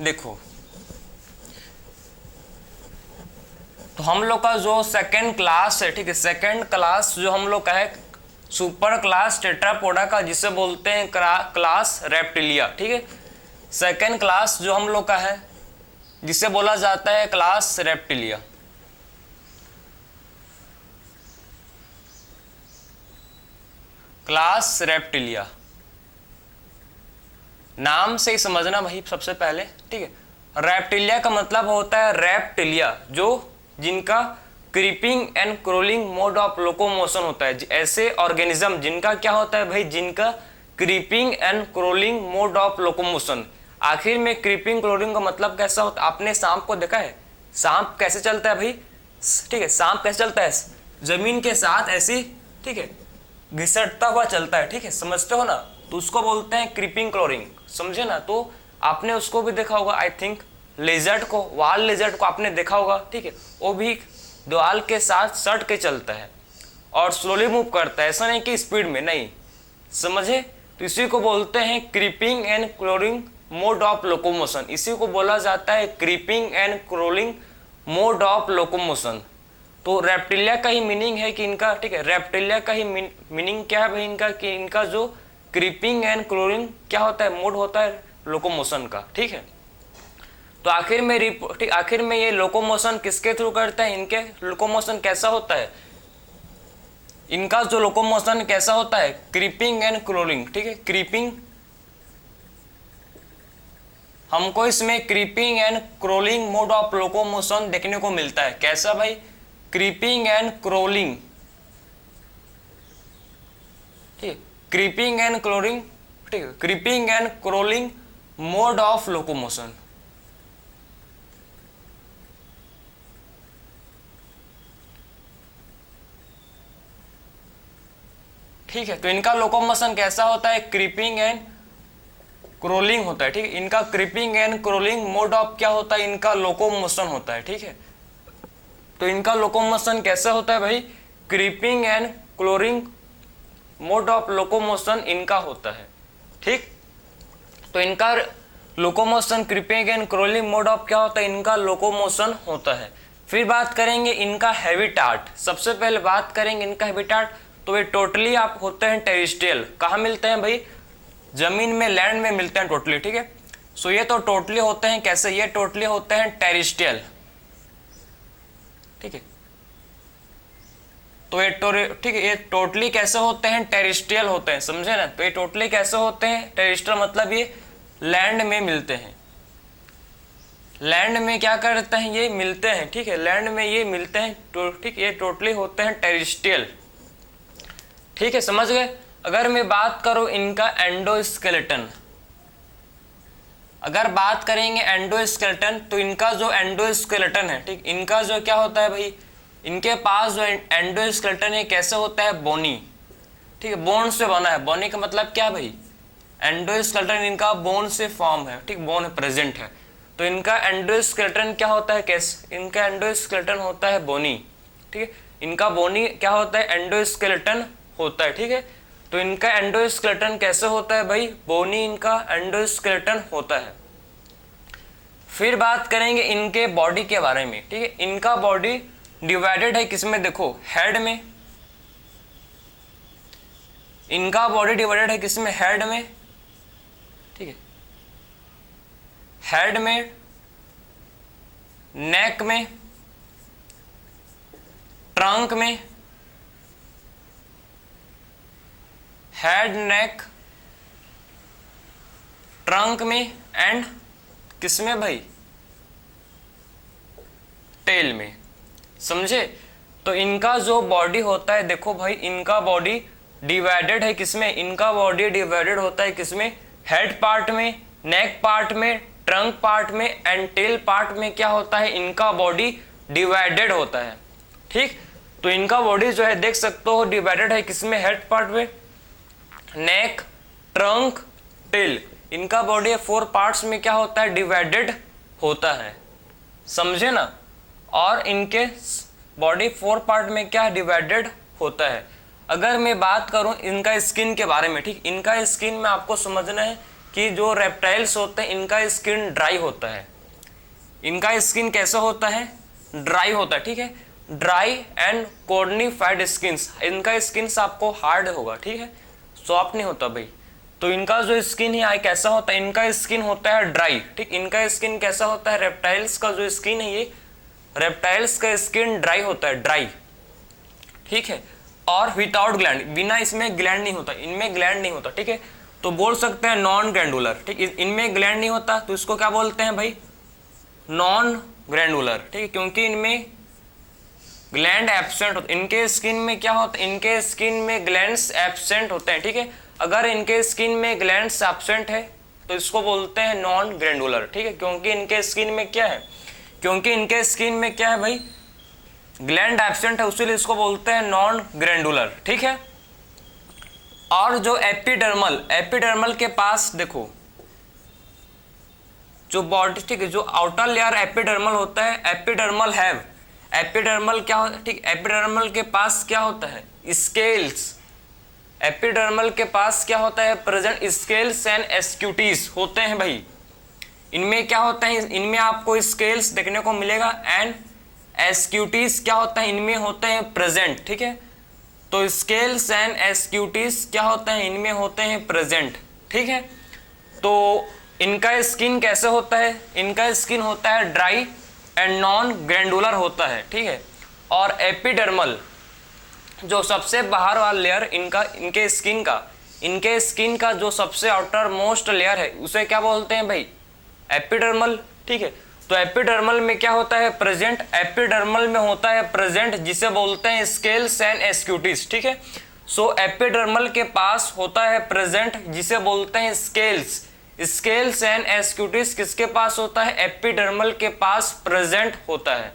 देखो तो हम लोग का जो सेकंड क्लास है, ठीक है, सेकंड क्लास जो हम लोग का है सुपर क्लास टेट्रापोडा का, जिसे बोलते हैं क्लास रेप्टिलिया। ठीक है, सेकंड क्लास जो हम लोग का है जिसे बोला जाता है क्लास रेप्टिलिया। क्लास रेप्टिलिया नाम से ही समझना भाई सबसे पहले। ठीक है, रेप्टिलिया का मतलब होता है रेप्टिलिया, जो जिनका creeping and crawling mode of locomotion होता है। ऐसे ऑर्गेनिज्म जिनका क्या होता है भाई, जिनका creeping and crawling mode of locomotion. आखिर में क्रीपिंग क्रोलिंग का मतलब कैसा होता है, आपने सांप को देखा है, सांप कैसे चलता है भाई, ठीक है, सांप कैसे चलता है, जमीन के साथ ऐसी, ठीक है, घिसटता हुआ चलता है। ठीक है, समझते हो ना, तो उसको बोलते हैं क्रीपिंग क्रोलिंग, समझे ना। तो आपने उसको भी देखा होगा, आई थिंक लेजर्ड को, वाल लेजर्ड को आपने देखा होगा। ठीक है, वो भी दीवार के साथ सट के चलता है और स्लोली मूव करता है, ऐसा नहीं कि स्पीड में, नहीं, समझे। तो इसी को बोलते हैं creeping and crawling mode of locomotion, इसी को बोला जाता है creeping and crawling mode of locomotion. तो रेप्टिलिया का ही मीनिंग है कि इनका, ठीक है, रेप्टिलिया का ही मीनिंग क्या है भाई इनका, कि इनका जो क्रीपिंग एंड क्रोलिंग क्या होता है, मोड होता है लोकोमोशन का। ठीक है, तो आखिर में ये लोकोमोशन किसके थ्रू करते हैं, इनके लोकोमोशन कैसा होता है, इनका जो लोकोमोशन कैसा होता है, क्रीपिंग एंड क्रोलिंग। ठीक है, क्रीपिंग, हमको इसमें creeping and crawling mode of locomotion देखने को मिलता है। कैसा भाई, क्रीपिंग एंड क्रोलिंग, ठीक है, क्रीपिंग एंड क्रोलिंग, ठीक है, creeping and crawling mode of locomotion. ठीक है, तो इनका लोकोमोशन कैसा होता है, क्रीपिंग एंड क्रोलिंग होता है। ठीक है, इनका creeping and crawling mode of क्या होता है, इनका लोकोमोशन होता है। ठीक है, तो इनका लोकोमोशन कैसा होता है भाई, creeping and crawling mode of locomotion इनका होता है। ठीक, तो इनका locomotion creeping and crawling mode of क्या होता है, इनका लोकोमोशन होता है। फिर बात करेंगे इनका हैबिटाट। सबसे पहले बात करेंगे इनका हैबिटाट, तो ये टोटली आप होते हैं टेरिस्ट्रियल। कहाँ मिलते हैं भाई, जमीन में, लैंड में मिलते हैं टोटली। ठीक है, सो ये तो टोटली होते हैं कैसे, ये टोटली होते हैं टेरिस्ट्रियल। ठीक है, तो ये ठीक है, ये टोटली कैसे होते हैं, टेरिस्ट्रियल होते हैं, समझे ना। तो ये टोटली कैसे होते हैं, टेरिस्ट्रियल मतलब ये लैंड में मिलते हैं, लैंड में क्या करते हैं, ये मिलते हैं। ठीक है, लैंड में ये मिलते हैं, ठीक, ये टोटली होते हैं टेरिस्ट्रियल। ठीक है, समझ गए। अगर मैं बात करूं इनका एंडोस्केलेटन, अगर बात करेंगे एंडोस्केलेटन, तो इनका जो एंडोस्केलेटन है, ठीक, इनका जो क्या होता है भाई, इनके पास जो एंडोस्केलेटन है कैसे होता है, बोनी। ठीक है, बोन से बना है। बोनी का मतलब क्या भाई, एंडोस्केलेटन इनका बोन से फॉर्म है। ठीक, बोन प्रेजेंट है, तो इनका एंडोस्केलेटन क्या होता है, कैसे, इनका एंडोस्केलेटन होता है बोनी। ठीक है, इनका बोनी क्या होता है, एंडोस्केलेटन होता है। ठीक है, तो इनका एंडोस्केलेटन कैसे होता है भाई, बोनी इनका एंडोस्केलेटन होता है। फिर बात करेंगे इनके बॉडी के बारे में। ठीक है, इनका बॉडी डिवाइडेड है किसमें, देखो हेड में, इनका बॉडी डिवाइडेड है किसमें, हेड में। ठीक है, हेड में, नेक में, ट्रंक में, हेड, नेक, ट्रंक में, एंड किसमें भाई, टेल में, समझे। तो इनका जो बॉडी होता है, देखो भाई इनका बॉडी डिवाइडेड है किसमें, इनका बॉडी डिवाइडेड होता है किसमें, हेड पार्ट में, नेक पार्ट में, ट्रंक पार्ट में एंड टेल पार्ट में क्या होता है, इनका बॉडी डिवाइडेड होता है। ठीक, तो इनका बॉडी जो है देख सकते हो डिवाइडेड है किसमें, हेड पार्ट में, नेक, ट्रंक, टेल, इनका बॉडी 4 पार्ट्स में क्या होता है, डिवाइडेड होता है, समझे ना। और इनके बॉडी 4 पार्ट में क्या डिवाइडेड होता है। अगर मैं बात करूं इनका स्किन के बारे में, ठीक, इनका स्किन में आपको समझना है कि जो रेप्टाइल्स होते हैं इनका स्किन ड्राई होता है। इनका स्किन कैसा होता है, ड्राई होता है, ठीक है, ड्राई एंड कॉर्निफाइड स्किन्स, इनका स्किन आपको हार्ड होगा, ठीक है, सॉफ्ट नहीं होता भाई। तो इनका जो स्किन है कैसा होता है, इनका स्किन होता है ड्राई, ठीक, इनका स्किन कैसा होता है, रेप्टाइल्स का जो स्किन है ये रेप्टाइल्स का स्किन ड्राई होता है, ड्राई, ठीक है, और विदाउट ग्लैंड, बिना इसमें ग्लैंड नहीं होता, इनमें ग्लैंड नहीं होता, ठीक है, तो बोल सकते हैं नॉन ग्लैंडुलर, ठीक, इनमें ग्लैंड नहीं होता तो इसको क्या बोलते हैं भाई, नॉन ग्लैंडुलर, ठीक है, क्योंकि इनमें ग्लैंड एब्सेंट होते, इनके स्किन में क्या होता है, इनके स्किन में ग्लैंड्स एब्सेंट होते हैं, ठीक है, अगर इनके स्किन में ग्लैंड्स एब्सेंट है तो इसको बोलते हैं नॉन ग्लैंडुलर, ठीक है, क्योंकि इनके स्किन में क्या है, क्योंकि इनके स्किन में क्या है भाई, ग्लैंड एब्सेंट है, उसीलिए इसको बोलते हैं नॉन ग्लैंडुलर, ठीक है। और जो एपिडर्मल, एपिडर्मल के पास देखो जो बॉडी, ठीक है, जो आउटर लेयर एपिडर्मल होता है, एपिडर्मल हैव, एपिडर्मल क्या होता है, ठीक, एपिडर्मल के पास क्या होता है, स्केल्स, एपिडर्मल के पास क्या होता है, प्रेजेंट स्केल्स एंड एस्क्यूटीज होते हैं भाई। इनमें क्या होता है, इनमें आपको स्केल्स देखने को मिलेगा एंड एस्क्यूटीज क्या होता है, इनमें होते हैं प्रेजेंट, ठीक है, तो स्केल्स एंड एस्क्यूटीज क्या होता है, इनमें होते हैं प्रेजेंट, ठीक है। तो इनका स्किन कैसे होता है, इनका स्किन होता है ड्राई एंड नॉन ग्लैंडुलर होता है, ठीक है। और एपिडर्मल जो सबसे बाहर वाला लेयर इनका, इनके स्किन का जो सबसे आउटर मोस्ट लेयर है उसे क्या बोलते हैं भाई, एपिडर्मल, ठीक है। तो एपिडर्मल में क्या होता है, प्रेजेंट, एपिडर्मल में होता है प्रेजेंट जिसे बोलते हैं स्केल्स एंड एस्क्यूटीज, ठीक है। सो एपिडर्मल के पास होता है प्रेजेंट जिसे बोलते हैं स्केल्स, स्केल्स एंड एस्क्यूटीज किसके पास होता है, एपिडर्मल के पास प्रेजेंट होता है,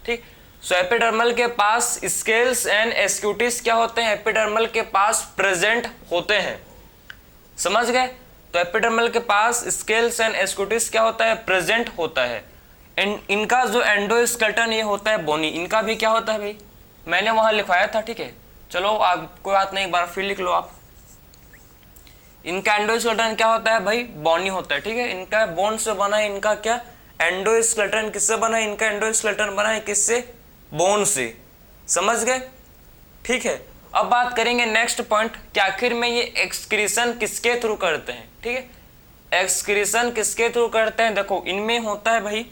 ठीक। सो एपिडर्मल के पास स्केल्स एंड एस्क्यूटीज क्या होते हैं, एपिडर्मल के पास प्रेजेंट होते हैं, समझ गए। तो एपिडर्मल के पास स्केल्स एंड एस्क्यूटीज क्या होता है, प्रेजेंट होता है। इनका जो एंडोस्केलेटन ये होता है बोनी, इनका भी क्या होता है भाई, मैंने वहां लिखवाया था, ठीक है, चलो आप कोई बात नहीं, एक बार फिर लिख लो आप। इनका एंडोस्केलेटन क्या होता है भाई, बोनी होता है, ठीक है, इनका बोन से बना है, इनका क्या एंडोस्केलेटन किससे बना है, इनका एंडोस्केलेटन बना है किससे, बोन से, समझ गए, ठीक है। अब बात करेंगे नेक्स्ट पॉइंट कि आखिर में ये एक्सक्रीशन किसके थ्रू करते हैं, ठीक है, एक्सक्रीशन किसके थ्रू करते हैं। देखो इनमें होता है भाई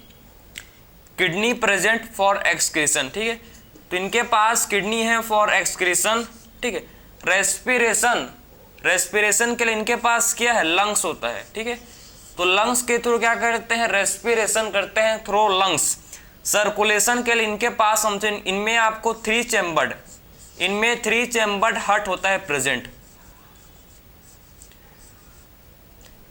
किडनी प्रेजेंट फॉर एक्सक्रीशन, ठीक है, तो इनके पास किडनी है फॉर एक्सक्रीशन, ठीक है। रेस्पिरेशन के लिए इनके पास क्या है, लंग्स होता है, ठीक है, तो लंग्स के थ्रू क्या करते हैं, रेस्पिरेशन करते हैं थ्रू लंग्स। सर्कुलेशन के लिए इनके पास समझे, इनमें आपको 3 चैम्बर्ड, इनमें 3 चैम्बर्ड हार्ट होता है प्रेजेंट,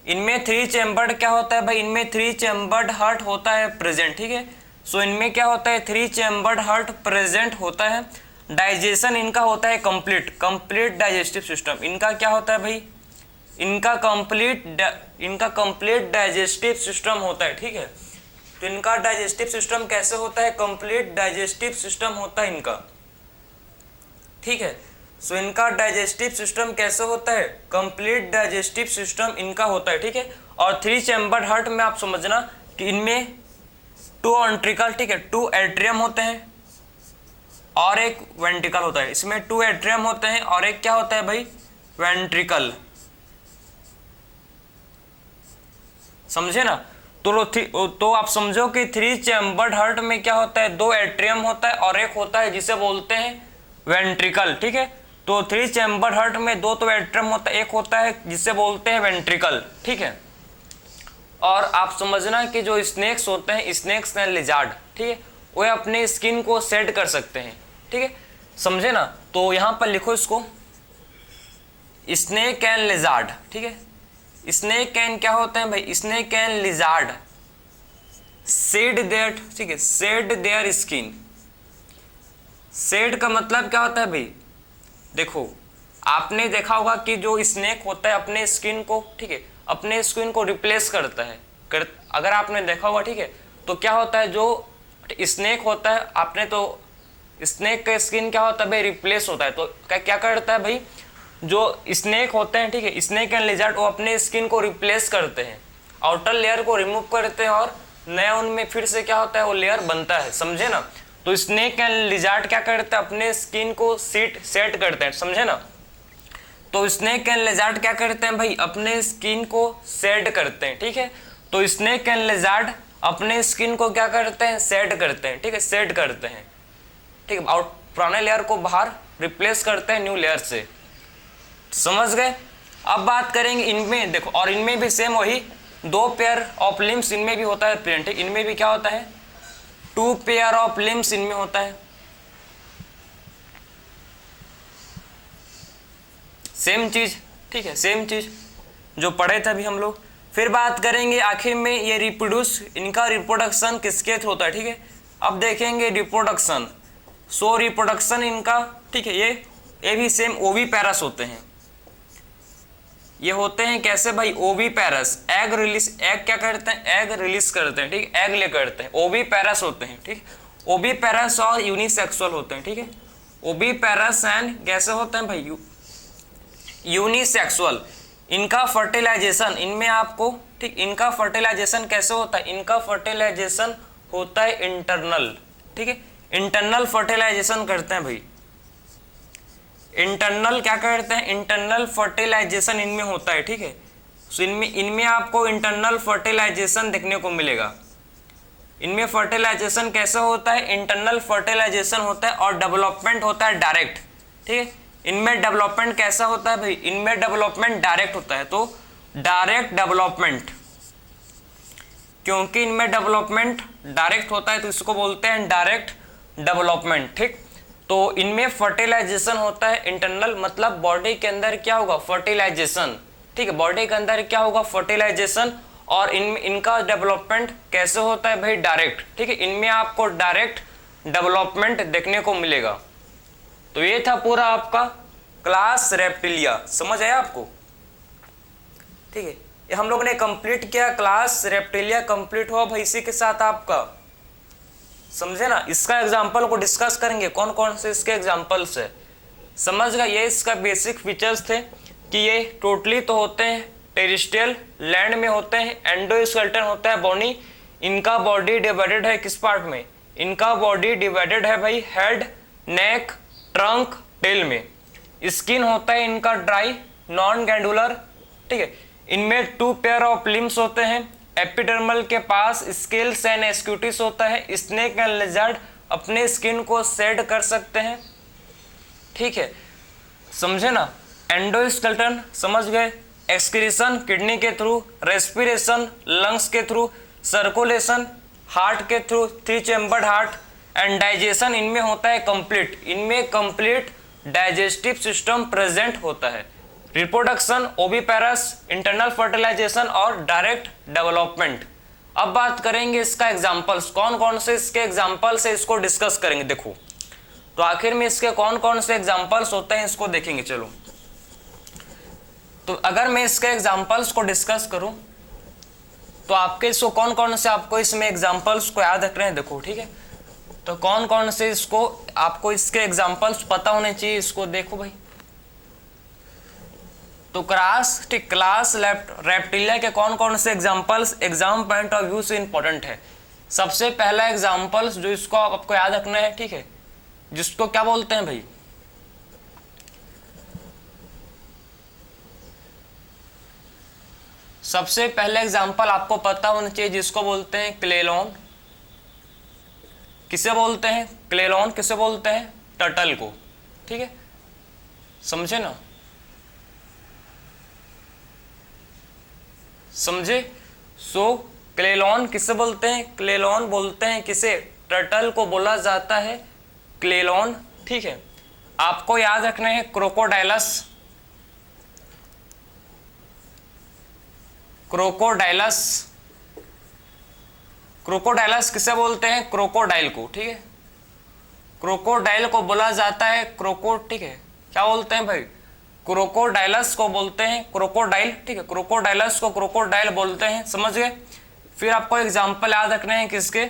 इनमें 3 चैम्बर्ड क्या होता है भाई, इनमें 3 चैम्बर्ड हार्ट होता है प्रेजेंट, ठीक है। सो इनमें क्या होता है, 3 चैम्बर्ड हार्ट प्रेजेंट होता है। डाइजेशन इनका होता है कंप्लीट डाइजेस्टिव सिस्टम, इनका क्या होता है भाई, इनका कंप्लीट डाइजेस्टिव सिस्टम होता है, ठीक है। तो इनका डाइजेस्टिव सिस्टम कैसे होता है, कंप्लीट डाइजेस्टिव सिस्टम होता है इनका, ठीक है। सो इनका डाइजेस्टिव सिस्टम कैसे होता है, कंप्लीट डाइजेस्टिव सिस्टम इनका होता है, ठीक है। और 3 चैम्बर्ड हार्ट में आप समझना कि इनमें 2 वेंट्रिकल, ठीक है, 2 एट्रियम होते हैं और एक वेंट्रिकल होता है, इसमें 2 एट्रियम होते हैं और एक क्या होता है भाई, वेंट्रिकल, समझे ना। तो आप समझो कि 3 चैम्बर्ड हार्ट में क्या होता है, 2 एट्रियम होता है और एक होता है जिसे बोलते हैं वेंट्रिकल, ठीक है। तो 3 चैम्बर्ड हार्ट में 2 तो एट्रियम होता है, एक होता है जिसे बोलते हैं वेंट्रिकल, ठीक है। और आप समझना कि जो स्नेक्स होते हैं, स्नेक्स एंड लिजार्ड, ठीक है, वो अपने स्किन को सेट कर सकते हैं, ठीक है, समझे ना। तो यहाँ पर लिखो इसको, स्नेक एंड लिजार्ड, ठीक है। स्नेक एंड क्या होते हैं भाई, snake and lizard shade there, ठीक है, शेड देयर स्किन। शेड का मतलब क्या होता है भाई, देखो आपने देखा होगा कि जो स्नेक होता है अपने स्किन को, ठीक है, अपने स्किन को रिप्लेस करता है, अगर आपने देखा होगा, ठीक है, तो क्या होता है जो स्नेक होता है, आपने तो स्नेक का स्किन क्या होता है भाई, रिप्लेस होता है। तो क्या करता है भाई, जो स्नेक होते हैं, ठीक है, स्नेक एंड लिजर्ड, वो अपने स्किन को रिप्लेस करते हैं, आउटर लेयर को रिमूव करते हैं और नया उनमें फिर से क्या होता है वो लेयर बनता है, समझे ना। तो स्नेक एंड लिजर्ड क्या करते हैं, अपने स्किन को सेट करते हैं, समझे ना। तो स्नेक एंड लिजर्ड क्या करते हैं भाई, अपने स्किन को सेट करते हैं, ठीक है। तो स्नेक एंड लिजर्ड अपने स्किन को क्या करते हैं, सेट करते हैं, ठीक है, सेट करते हैं, ठीक है, और पुराने लेयर को बाहर रिप्लेस करते हैं न्यू लेयर से, समझ गए। अब बात करेंगे इनमें, देखो, और इनमें भी सेम वही 2 पेयर ऑफ लिम्स इनमें भी होता है प्रेजेंट, इनमें भी क्या होता है 2 पेयर ऑफ लिम्स इनमें होता है, सेम चीज, ठीक है, सेम चीज जो पढ़े थे अभी हम लोग। फिर बात करेंगे आखिर में ये रिप्रोड्यूस, इनका रिप्रोडक्शन किसके थ्रू होता है, ठीक है। अब देखेंगे रिप्रोडक्शन, सो रिप्रोडक्शन इनका, ठीक है, ये भी सेम ओवी पैरस होते हैं। ये होते हैं कैसे भाई, ओवी पैरस, एग रिलीज, एग क्या करते हैं, एग रिलीज करते हैं, ठीक है, एग ले करते हैं, ओवी पैरस होते हैं, ठीक। ओवी पैरस और यूनिसेक्सुअल होते हैं, ठीक है। ओवी पैरस एंड कैसे होते हैं भाई, यूनिसेक्सुअल। इनका फर्टिलाइजेशन, इनमें आपको, ठीक, इनका फर्टिलाइजेशन कैसे होता है, इनका फर्टिलाइजेशन होता है इंटरनल, ठीक है, इंटरनल फर्टिलाइजेशन करते हैं भाई, इंटरनल क्या करते हैं, इंटरनल फर्टिलाइजेशन इनमें होता है, ठीक है। सो इनमें आपको इंटरनल फर्टिलाइजेशन देखने को मिलेगा। इनमें फर्टिलाइजेशन कैसे होता है, इंटरनल फर्टिलाइजेशन होता है और डेवलपमेंट होता है डायरेक्ट, ठीक है। इनमें डेवलपमेंट कैसा होता है भाई, इनमें डेवलपमेंट डायरेक्ट होता है, तो डायरेक्ट डेवलपमेंट, क्योंकि इनमें डेवलपमेंट डायरेक्ट होता है तो इसको बोलते हैं डायरेक्ट डेवलपमेंट, ठीक। तो इनमें फर्टिलाइजेशन होता है इंटरनल, मतलब बॉडी के अंदर क्या होगा, फर्टिलाइजेशन, ठीक है, बॉडी के अंदर क्या होगा, फर्टिलाइजेशन, और इनका डेवलपमेंट कैसे होता है भाई, डायरेक्ट, ठीक है। इनमें आपको डायरेक्ट डेवलपमेंट देखने को मिलेगा। तो ये था पूरा आपका क्लास रेप्टिलिया, समझ आया आपको, ठीक है। ये हम लोग ने कंप्लीट किया, क्लास रेप्टिलिया कंप्लीट हुआ भाई, इसी के साथ आपका, समझे ना। इसका एग्जाम्पल को डिस्कस करेंगे, कौन कौन से इसके एग्जाम्पल्स है, समझ गए। ये इसका बेसिक फीचर्स थे कि ये टोटली तो होते हैं टेरेस्ट्रियल, लैंड में होते हैं, एंडोस्केलेटन होता है बॉडी, इनका बॉडी डिवाइडेड है किस पार्ट में, इनका बॉडी डिवाइडेड है भाई हेड, नेक, ट्रंक, टेल में। स्किन होता है इनका ड्राई, नॉन ग्लैंडुलर, ठीक है। इनमें 2 पेयर ऑफ लिम्स होते हैं, एपिडर्मल के पास स्केल्स एंड एस्क्यूटिस होता है। स्नेक एंड लिजर्ड अपने स्किन को शेड कर सकते हैं, ठीक है, समझे ना। एंडोस्केलेटन समझ गए, एक्सक्रीशन किडनी के थ्रू, रेस्पिरेशन लंग्स के थ्रू, सर्कुलेशन हार्ट के through, 3 chambered heart, and digestion इनमें होता है कंप्लीट, इनमें कंप्लीट डाइजेस्टिव सिस्टम प्रेजेंट होता है। रिप्रोडक्शन, ओविपेरस, इंटरनल फर्टिलाइजेशन और डायरेक्ट डेवलपमेंट। अब बात करेंगे इसका एग्जांपल्स, कौन कौन से इसके एग्जांपल्स है, इसको डिस्कस करेंगे। देखो तो आखिर में इसके कौन कौन से एग्जांपल्स होते हैं इसको देखेंगे। चलो तो अगर मैं इसके एग्जांपल्स को डिस्कस करूं तो आपके इसको कौन कौन से आपको इसमें एग्जांपल्स को याद रख रहे हैं, देखो, ठीक है। तो कौन कौन से इसको आपको इसके एग्जांपल्स पता होने चाहिए, इसको देखो भाई। तो क्लास रेप्टिलिया के कौन कौन से examples exam point of view से इंपॉर्टेंट है। सबसे पहला एग्जांपल्स जो इसको आपको याद रखना है, ठीक है, जिसको क्या बोलते हैं भाई, सबसे पहले एग्जांपल आपको पता होना चाहिए जिसको बोलते हैं क्लेलॉन। किसे बोलते हैं क्लेलॉन, किसे बोलते हैं टर्टल को, ठीक है, समझे ना, समझे। सो क्लेलॉन किसे बोलते हैं, क्लेलॉन बोलते हैं किसे, टर्टल को बोला जाता है क्लेलॉन, ठीक है। आपको याद रखना है क्रोकोडाइलस, क्रोकोडाइलस, क्रोकोडाइलस किसे बोलते हैं? क्रोकोडाइल को, ठीक है, क्रोकोडाइल को बोला जाता है क्रोको, ठीक है, क्या बोलते हैं भाई? क्रोकोडाइलस को बोलते हैं क्रोकोडाइल, ठीक है, क्रोकोडाइलस को क्रोकोडाइल बोलते हैं, समझ गए। फिर आपको एग्जांपल याद रखने हैं किसके?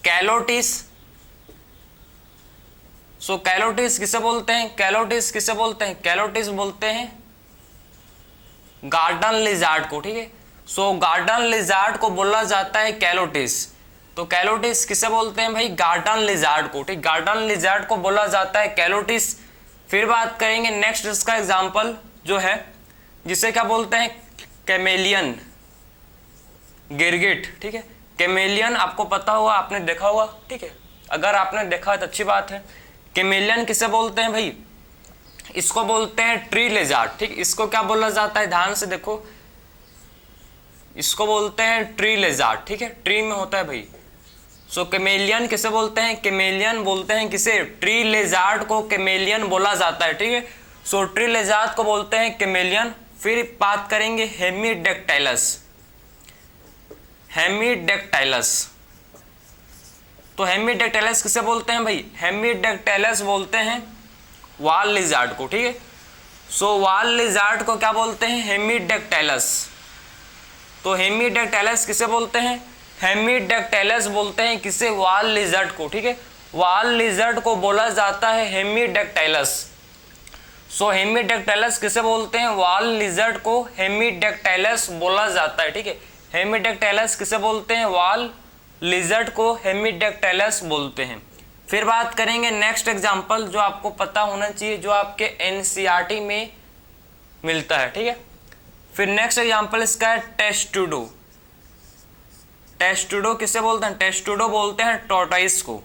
कैलोटिस। सो कैलोटिस किसे बोलते हैं? कैलोटिस किसे बोलते हैं? कैलोटिस बोलते हैं गार्डन लिजार्ड को, ठीक है। सो गार्डन लिजार्ड को बोला जाता है कैलोटिस। तो कैलोटिस किसे बोलते हैं भाई? गार्डन लिजार्ड को, ठीक, गार्डन लिजार्ड को बोला जाता है कैलोटिस। फिर बात करेंगे नेक्स्ट इसका एग्जांपल जो है, जिसे क्या बोलते हैं? कैमेलियन, गिरगिट, ठीक है। कैमेलियन आपको पता होगा, आपने देखा होगा, ठीक है, अगर आपने देखा है तो अच्छी बात है। कैमेलियन किसे बोलते हैं भाई? इसको बोलते हैं ट्री लेजार्ड, ठीक, इसको क्या बोला जाता है? ध्यान से देखो, इसको बोलते हैं ट्री लेजार्ड, ठीक है, ट्री में होता है भाई। सो कैमेलियन किसे बोलते हैं? कैमेलियन बोलते हैं किसे? ट्री लेजार्ड को कैमेलियन बोला जाता है, ठीक है। सो ट्री लेजार्ड को बोलते हैं कैमेलियन। फिर बात करेंगे हेमीडेक्टाइलस, हेमीडेक्टाइलस। तो हेमीडेक्टाइलस किसे बोलते हैं भाई? हेमीडेक्टाइलस बोलते हैं वाल लिजार्ड को, ठीक है। सो वाल लिजार्ड को क्या बोलते हैं? हेमीडेक्टाइलस। तो हेमीडेक्टाइलस किसे बोलते हैं? हेमीडेक्टाइलस बोलते हैं किसे? वाल लिजर्ड को, ठीक है, वाल लिजर्ड को बोला जाता है हेमीडेक्टाइलस। सो हेमीडेक्टाइलस किसे बोलते हैं? वाल लिजर्ड को हेमीडेक्टाइलस बोला जाता है, ठीक है। हेमीडेक्टाइलस किसे बोलते हैं? वाल लिजर्ड को हेमीडेक्टाइलस बोलते हैं। फिर बात करेंगे नेक्स्ट एग्जांपल जो आपको पता होना चाहिए, जो आपके एनसीईआरटी में मिलता है, ठीक है। फिर नेक्स्ट एग्जांपल इसका है टेस्टुडो। टेस्टुडो किसे बोलते हैं? टेस्टुडो बोलते हैं टॉर्टोइस को,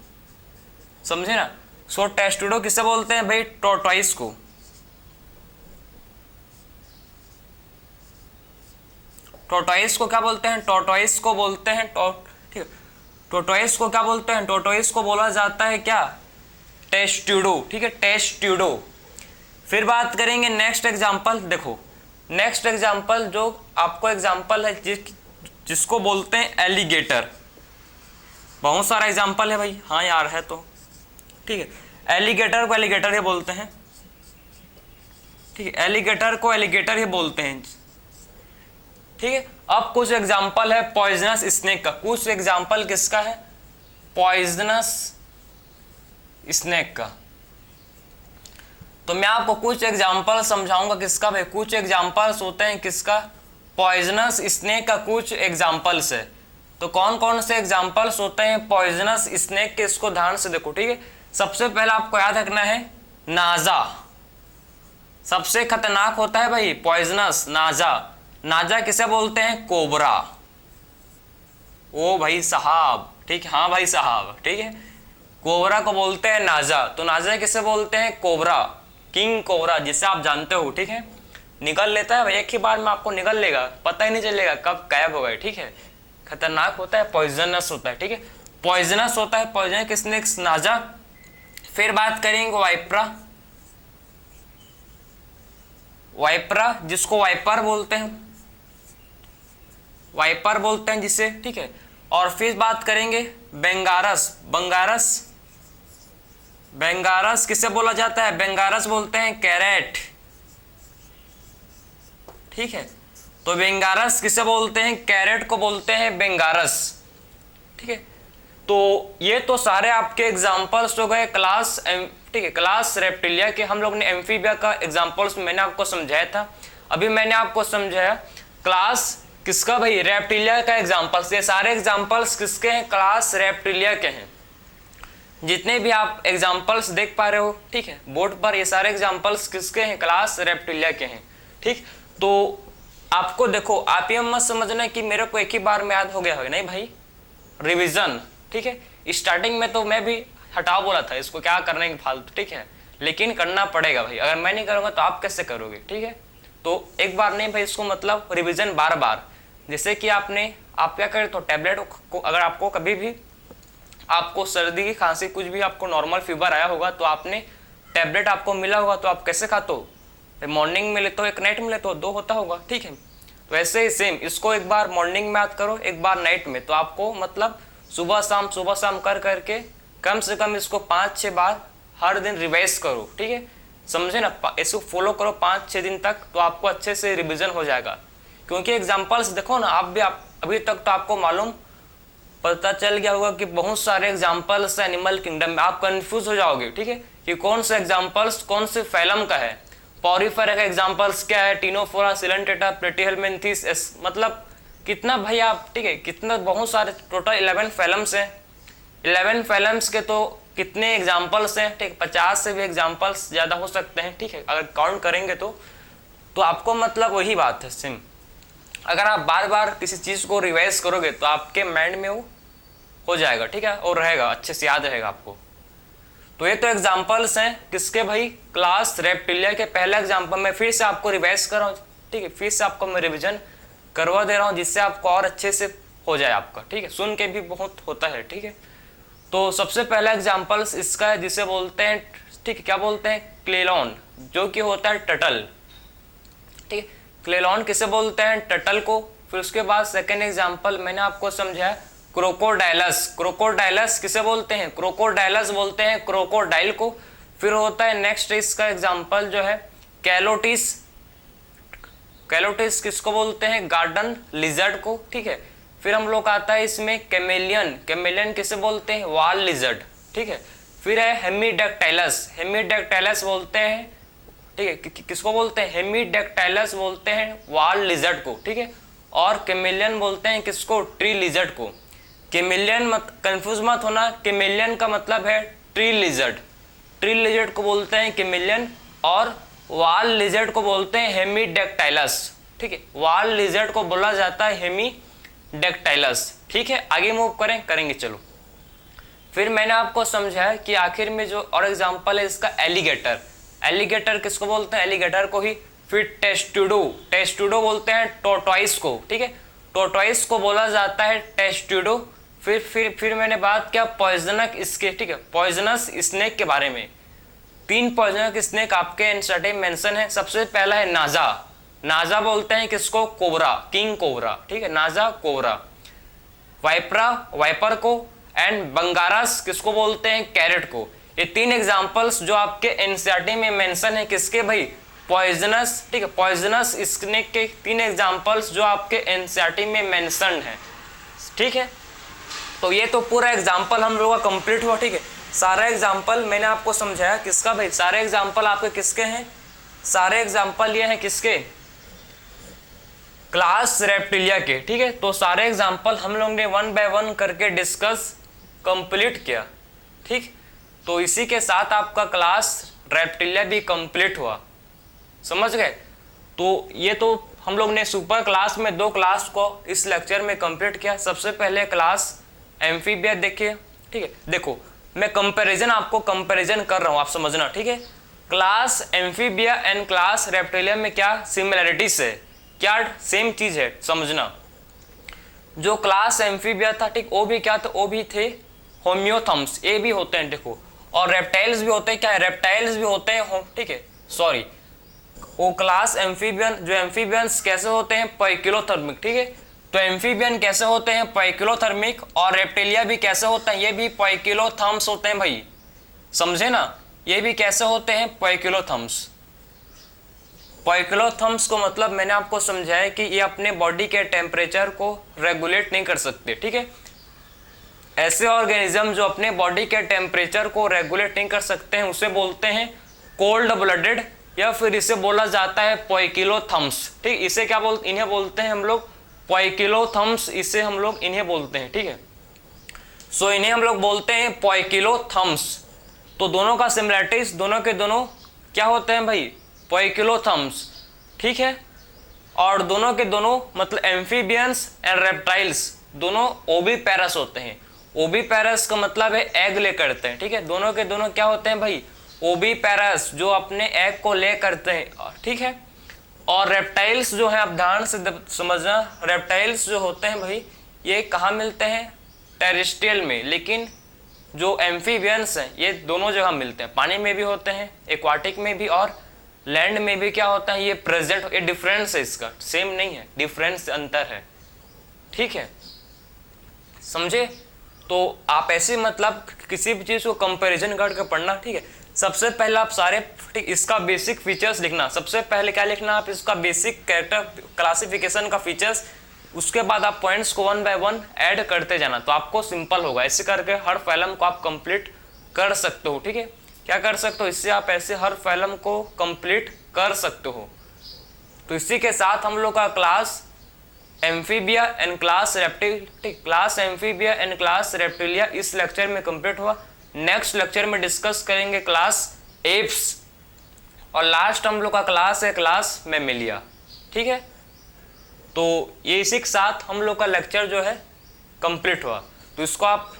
समझे ना। सो टेस्टुडो किसे बोलते हैं भाई? टॉर्टोइस को। टॉर्टोइस को क्या बोलते हैं? टॉर्टोइस को बोलते हैं ठीक है, टॉर्टोइस को क्या बोलते हैं? टॉर्टोइस को बोला जाता है क्या? टेस्टुडो, ठीक है, टेस्टुडो। फिर बात करेंगे नेक्स्ट एग्जांपल, देखो नेक्स्ट एग्जांपल जो आपको एग्जांपल है जिसको बोलते हैं एलिगेटर। बहुत सारा एग्जांपल है भाई, हाँ यार है तो, ठीक है। एलिगेटर को एलिगेटर ही बोलते हैं, ठीक है, एलिगेटर को एलिगेटर ही बोलते हैं, ठीक है। अब कुछ एग्जांपल है पॉइजनस स्नेक का। कुछ एग्जांपल किसका है? पॉइजनस स्नेक का। तो मैं आपको कुछ एग्जांपल समझाऊंगा किसका भाई? कुछ एग्जांपल्स होते हैं किसका? पॉइजनस स्नेक का कुछ एग्जांपल्स है। तो कौन कौन से एग्जांपल्स होते हैं पॉइजनस स्नेक के, इसको ध्यान से देखो, ठीक है। सबसे पहले आपको याद रखना है नाजा, सबसे खतरनाक होता है भाई पॉइजनस नाजा। नाजा किसे बोलते हैं? कोबरा। ओ भाई साहब, ठीक है, हाँ भाई साहब, ठीक है, कोबरा को बोलते हैं नाजा। तो नाजा किसे बोलते हैं? कोबरा, किंग कोबरा, जिसे आप जानते हो, ठीक है। निकल लेता है भाई एक ही बार में, आपको निकल लेगा, पता ही नहीं चलेगा कब गायब हो गए, ठीक है। खतरनाक होता है, पॉइजनस होता है, ठीक है, पॉइजनस होता है, पॉइजनस किसने? नाजा। फिर बात करेंगे वाइपरा, वाइपरा जिसको वाइपर बोलते हैं, वाइपर बोलते हैं जिसे, ठीक है। और फिर बात करेंगे बेंगारस, बंगारस, बेंगारस किसे बोला जाता है? बेंगारस बोलते हैं कैरेट, ठीक है। तो बेंगारस किसे बोलते हैं? कैरेट को बोलते हैं बेंगारस, ठीक है। तो ये तो सारे आपके एग्जांपल्स हो गए क्लास, ठीक है, क्लास रेप्टिलिया के। हम लोग ने एम्फीबिया का एग्जांपल्स मैंने आपको समझाया था। अभी मैंने आपको समझाया क्लास किसका भाई? रेप्टिलिया का एग्जांपल्स। ये सारे एग्जांपल्स किसके हैं? क्लास रेप्टिलिया के हैं। जितने भी आप एग्जांपल्स देख पा रहे हो, ठीक है, बोर्ड पर, ये सारे एग्जांपल्स किसके हैं? क्लास रेप्टिलिया के हैं, ठीक। तो आपको देखो, आप ये मत समझना कि मेरे को एक ही बार में याद हो गया है, नहीं भाई, रिवीजन, ठीक है। स्टार्टिंग में तो मैं भी हटाओ बोला था, इसको क्या करने की फालतू, ठीक है, लेकिन करना पड़ेगा भाई। अगर मैं नहीं करूंगा तो आप कैसे करोगे, ठीक है। तो एक बार नहीं भाई, इसको मतलब रिवीजन बार बार। जैसे कि आप क्या करें तो टैबलेट को, अगर आपको कभी भी आपको सर्दी की खांसी कुछ भी आपको नॉर्मल फीवर आया होगा तो आपने टैबलेट आपको मिला होगा तो आप कैसे खाते हो? मॉर्निंग में लेते हो, एक नाइट में लेते हो, दो होता होगा, ठीक है। तो ऐसे ही सेम इसको एक बार मॉर्निंग में याद करो, एक बार नाइट में, तो आपको मतलब सुबह शाम कर करके कम से कम इसको 5-6 बार हर दिन रिवाइज करो, ठीक है, समझे ना। इसको फॉलो करो 5-6 दिन तक, तो आपको अच्छे से रिवीजन हो जाएगा। क्योंकि एग्जाम्पल्स देखो ना, आप अभी तक तो आपको मालूम पता चल गया होगा कि बहुत सारे एग्जाम्पल्स है एनिमल किंगडम में, आप कंफ्यूज हो जाओगे, ठीक है, कि कौन से एग्जाम्पल्स कौन से फैलम का है। पॉरीफेरा का एग्जाम्पल्स क्या है, टिनोफोरा, सिलेंटेटा, प्लेटिहेलमिन्थेस, मतलब कितना भाई आप, ठीक है, कितना बहुत सारे, टोटल 11 फैलम्स हैं। 11 फैलम्स के तो कितने एग्जाम्पल्स हैं, ठीक, 50 से भी एग्जाम्पल्स ज़्यादा हो सकते हैं, ठीक है, अगर काउंट करेंगे तो आपको मतलब वही बात है सिम। अगर आप बार बार किसी चीज़ को रिवाइज करोगे तो आपके माइंड में वो हो जाएगा, ठीक है, और रहेगा, अच्छे से याद रहेगा आपको। तो ये तो एग्जाम्पल्स हैं किसके भाई, क्लास रेप्टिलिया के। पहला एग्जाम्पल मैं फिर से आपको रिवाइज कर रहा हूँ, ठीक है, फिर से आपको मैं रिविजन करवा दे रहा हूँ, जिससे आपको और अच्छे से हो जाए आपका, ठीक है, सुन के भी बहुत होता है, ठीक है। तो सबसे पहला एग्जाम्पल्स इसका है जिसे बोलते हैं, ठीक है, क्या बोलते हैं, क्लेलॉन, जो कि होता है टटल, ठीक है, क्लेलॉन किसे बोलते हैं, टटल को। फिर उसके बाद सेकेंड एग्जाम्पल मैंने आपको समझाया क्रोकोडाइलस, क्रोकोडाइलस किसे बोलते हैं, क्रोकोडाइलस बोलते हैं क्रोकोडाइल को। फिर होता है नेक्स्ट इसका एग्जाम्पल जो है कैलोटिस, कैलोटिस किसको बोलते हैं, गार्डन लिजर्ड को, ठीक है। फिर हम लोग आता है इसमें कैमेलियन, कैमेलियन किसे बोलते हैं, वाल लिजर्ड, ठीक है। फिर है हेमीडेक्टाइलस, हेमीडेक्टाइलस बोलते हैं, ठीक है, किसको बोलते हैं, हेमीडेक्टाइलस बोलते हैं वाल लिजर्ड को, ठीक है। और कैमेलियन बोलते हैं किसको, ट्री लिजर्ड को। कैमेलियन मत कंफ्यूज मत होना, कैमेलियन का मतलब है ट्री लिजर्ड, ट्री लिजर्ड को बोलते हैं कैमेलियन, और वाल लिजर्ड को बोलते हैं हेमीडेक्टाइलस, ठीक है, वाल लिजर्ड को बोला जाता है हेमीडेक्टाइलस, ठीक है। आगे मूव करेंगे चलो। फिर मैंने आपको समझाया कि आखिर में जो और एग्जांपल है इसका एलिगेटर, एलिगेटर किसको बोलते हैं, एलिगेटर को ही। फिर टेस्टुडो, टेस्टुडो बोलते हैं टोर्टोइस को, ठीक है, टोर्टोइस को बोला जाता है टेस्टुडो। फिर मैंने बात किया पॉइजनक इसके, ठीक है, पॉइजनस स्नेक के बारे में। 3 पॉइजनक स्नेक आपके एनसीईआरटी में मेंशन है। सबसे पहला है नाजा, नाजा बोलते हैं किसको, कोबरा, किंग कोबरा, ठीक है, नाजा कोबरा। वाइपरा, वाइपर को। एंड बंगारस किसको बोलते हैं, कैरेट को। ये 3 एग्जांपल्स जो आपके एनसीईआरटी में मेंशन है किसके भाई, पॉइजनस, ठीक है, पॉइजनस स्नेक के 3 एग्जांपल्स जो आपके एनसीईआरटी में मेंशन है, ठीक है। तो ये तो पूरा एग्जांपल हम लोगों का कंप्लीट हुआ, ठीक है। सारा एग्जांपल मैंने आपको समझाया किसका भाई, सारे एग्जांपल आपके किसके हैं, सारे एग्जांपल ये हैं किसके, क्लास रेप्टिलिया के, ठीक है। तो सारे एग्जांपल हम लोग ने 1 बाय 1 करके डिस्कस कंप्लीट किया, ठीक। तो इसी के साथ आपका क्लास रेप्टिलिया भी कंप्लीट हुआ, समझ गए। तो ये तो हम लोग ने सुपर क्लास में 2 क्लास को इस लेक्चर में कंप्लीट किया। सबसे पहले क्लास एम्फीबिया देखिए, ठीक है, देखो मैं कंपैरिजन आपको कंपैरिजन कर रहा हूँ, आप समझना, ठीक है। Class Amphibia and class reptilia में क्या सिमिलरिटीज है, क्या सेम चीज है, समझना। जो क्लास एम्फीबिया था, ठीक, वो भी क्या था, वो भी थे होम्योथम्स, ये भी होते हैं, देखो, और रेप्टाइल्स भी होते हैं, क्या है, रेप्टाइल्स भी होते हैं, ठीक है, सॉरी, वो क्लास एम्फीबियन, जो एम्फीबियंस कैसे होते हैं, पैकिलोथर्मिक, ठीक है। तो एम्फीबियन कैसे होते हैं, पैकिलोथर्मिक, और रेप्टिलिया भी कैसे होते हैं, ये भी पैकिलोथर्म्स होते हैं भाई, समझे ना, ये भी कैसे होते हैं, पैकिलोथर्म्स। पैकिलोथर्म्स को मतलब मैंने आपको समझाया कि ये अपने बॉडी के टेम्परेचर को रेगुलेट नहीं कर सकते, ठीक है। ऐसे ऑर्गेनिज्म जो अपने बॉडी के टेम्परेचर को रेगुलेट नहीं कर सकते हैं उसे बोलते हैं कोल्ड ब्लडेड, या फिर इसे बोला जाता है पैकिलोथर्म्स, ठीक। इसे क्या बोलते, इन्हें बोलते हैं हम लोग पैकिलोथर्म्स, इसे हम लोग इन्हें बोलते हैं, ठीक है। सो इन्हें हम लोग बोलते हैं पैकिलोथर्म्स। तो दोनों का सिमिलरिटीज, दोनों के दोनों क्या होते हैं भाई, पैकिलोथर्म्स, ठीक है। और दोनों के दोनों मतलब एम्फीबियंस एंड रेप्टाइल्स दोनों ओविपेरस होते हैं। ओविपेरस का मतलब है एग ले करते हैं, ठीक है। दोनों के दोनों क्या होते हैं भाई, ओविपेरस, जो अपने एग को ले करते हैं, ठीक है। और रेप्टाइल्स जो है, आप ध्यान से समझना, रेप्टाइल्स जो होते हैं भाई ये कहाँ मिलते हैं, टेरेस्ट्रियल में, लेकिन जो एम्फीबियंस हैं ये दोनों जगह मिलते हैं, पानी में भी होते हैं, एक्वाटिक में भी और लैंड में भी क्या होता है, ये प्रेजेंट, ये डिफरेंस है, इसका सेम नहीं है, डिफरेंस अंतर है, ठीक है, समझे। तो आप ऐसे मतलब किसी भी चीज को कंपैरिजन करके पढ़ना, ठीक है। सबसे पहले आप सारे, ठीक, इसका बेसिक फीचर्स लिखना, सबसे पहले क्या लिखना, आप इसका बेसिक कैरेक्टर क्लासिफिकेशन का फीचर्स, उसके बाद आप पॉइंट्स को 1 बाय 1 ऐड करते जाना, तो आपको सिंपल होगा। ऐसे करके हर फैलम को आप कंप्लीट कर सकते हो, ठीक है। क्या कर सकते हो, इससे आप ऐसे हर फैलम को कंप्लीट कर सकते हो। तो इसी के साथ हम लोग का class Amphibia and class reptile, class Amphibia and class Reptilia इस लेक्चर में कंप्लीट हुआ। नेक्स्ट लेक्चर में डिस्कस करेंगे क्लास एप्स, और लास्ट हम लोग का क्लास है क्लास मैमेलिया, ठीक है। तो ये इसी के साथ हम लोग का लेक्चर जो है कंप्लीट हुआ, तो इसको आप,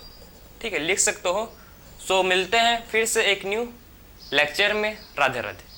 ठीक है, लिख सकते हो। सो मिलते हैं फिर से एक न्यू लेक्चर में। राधे राधे।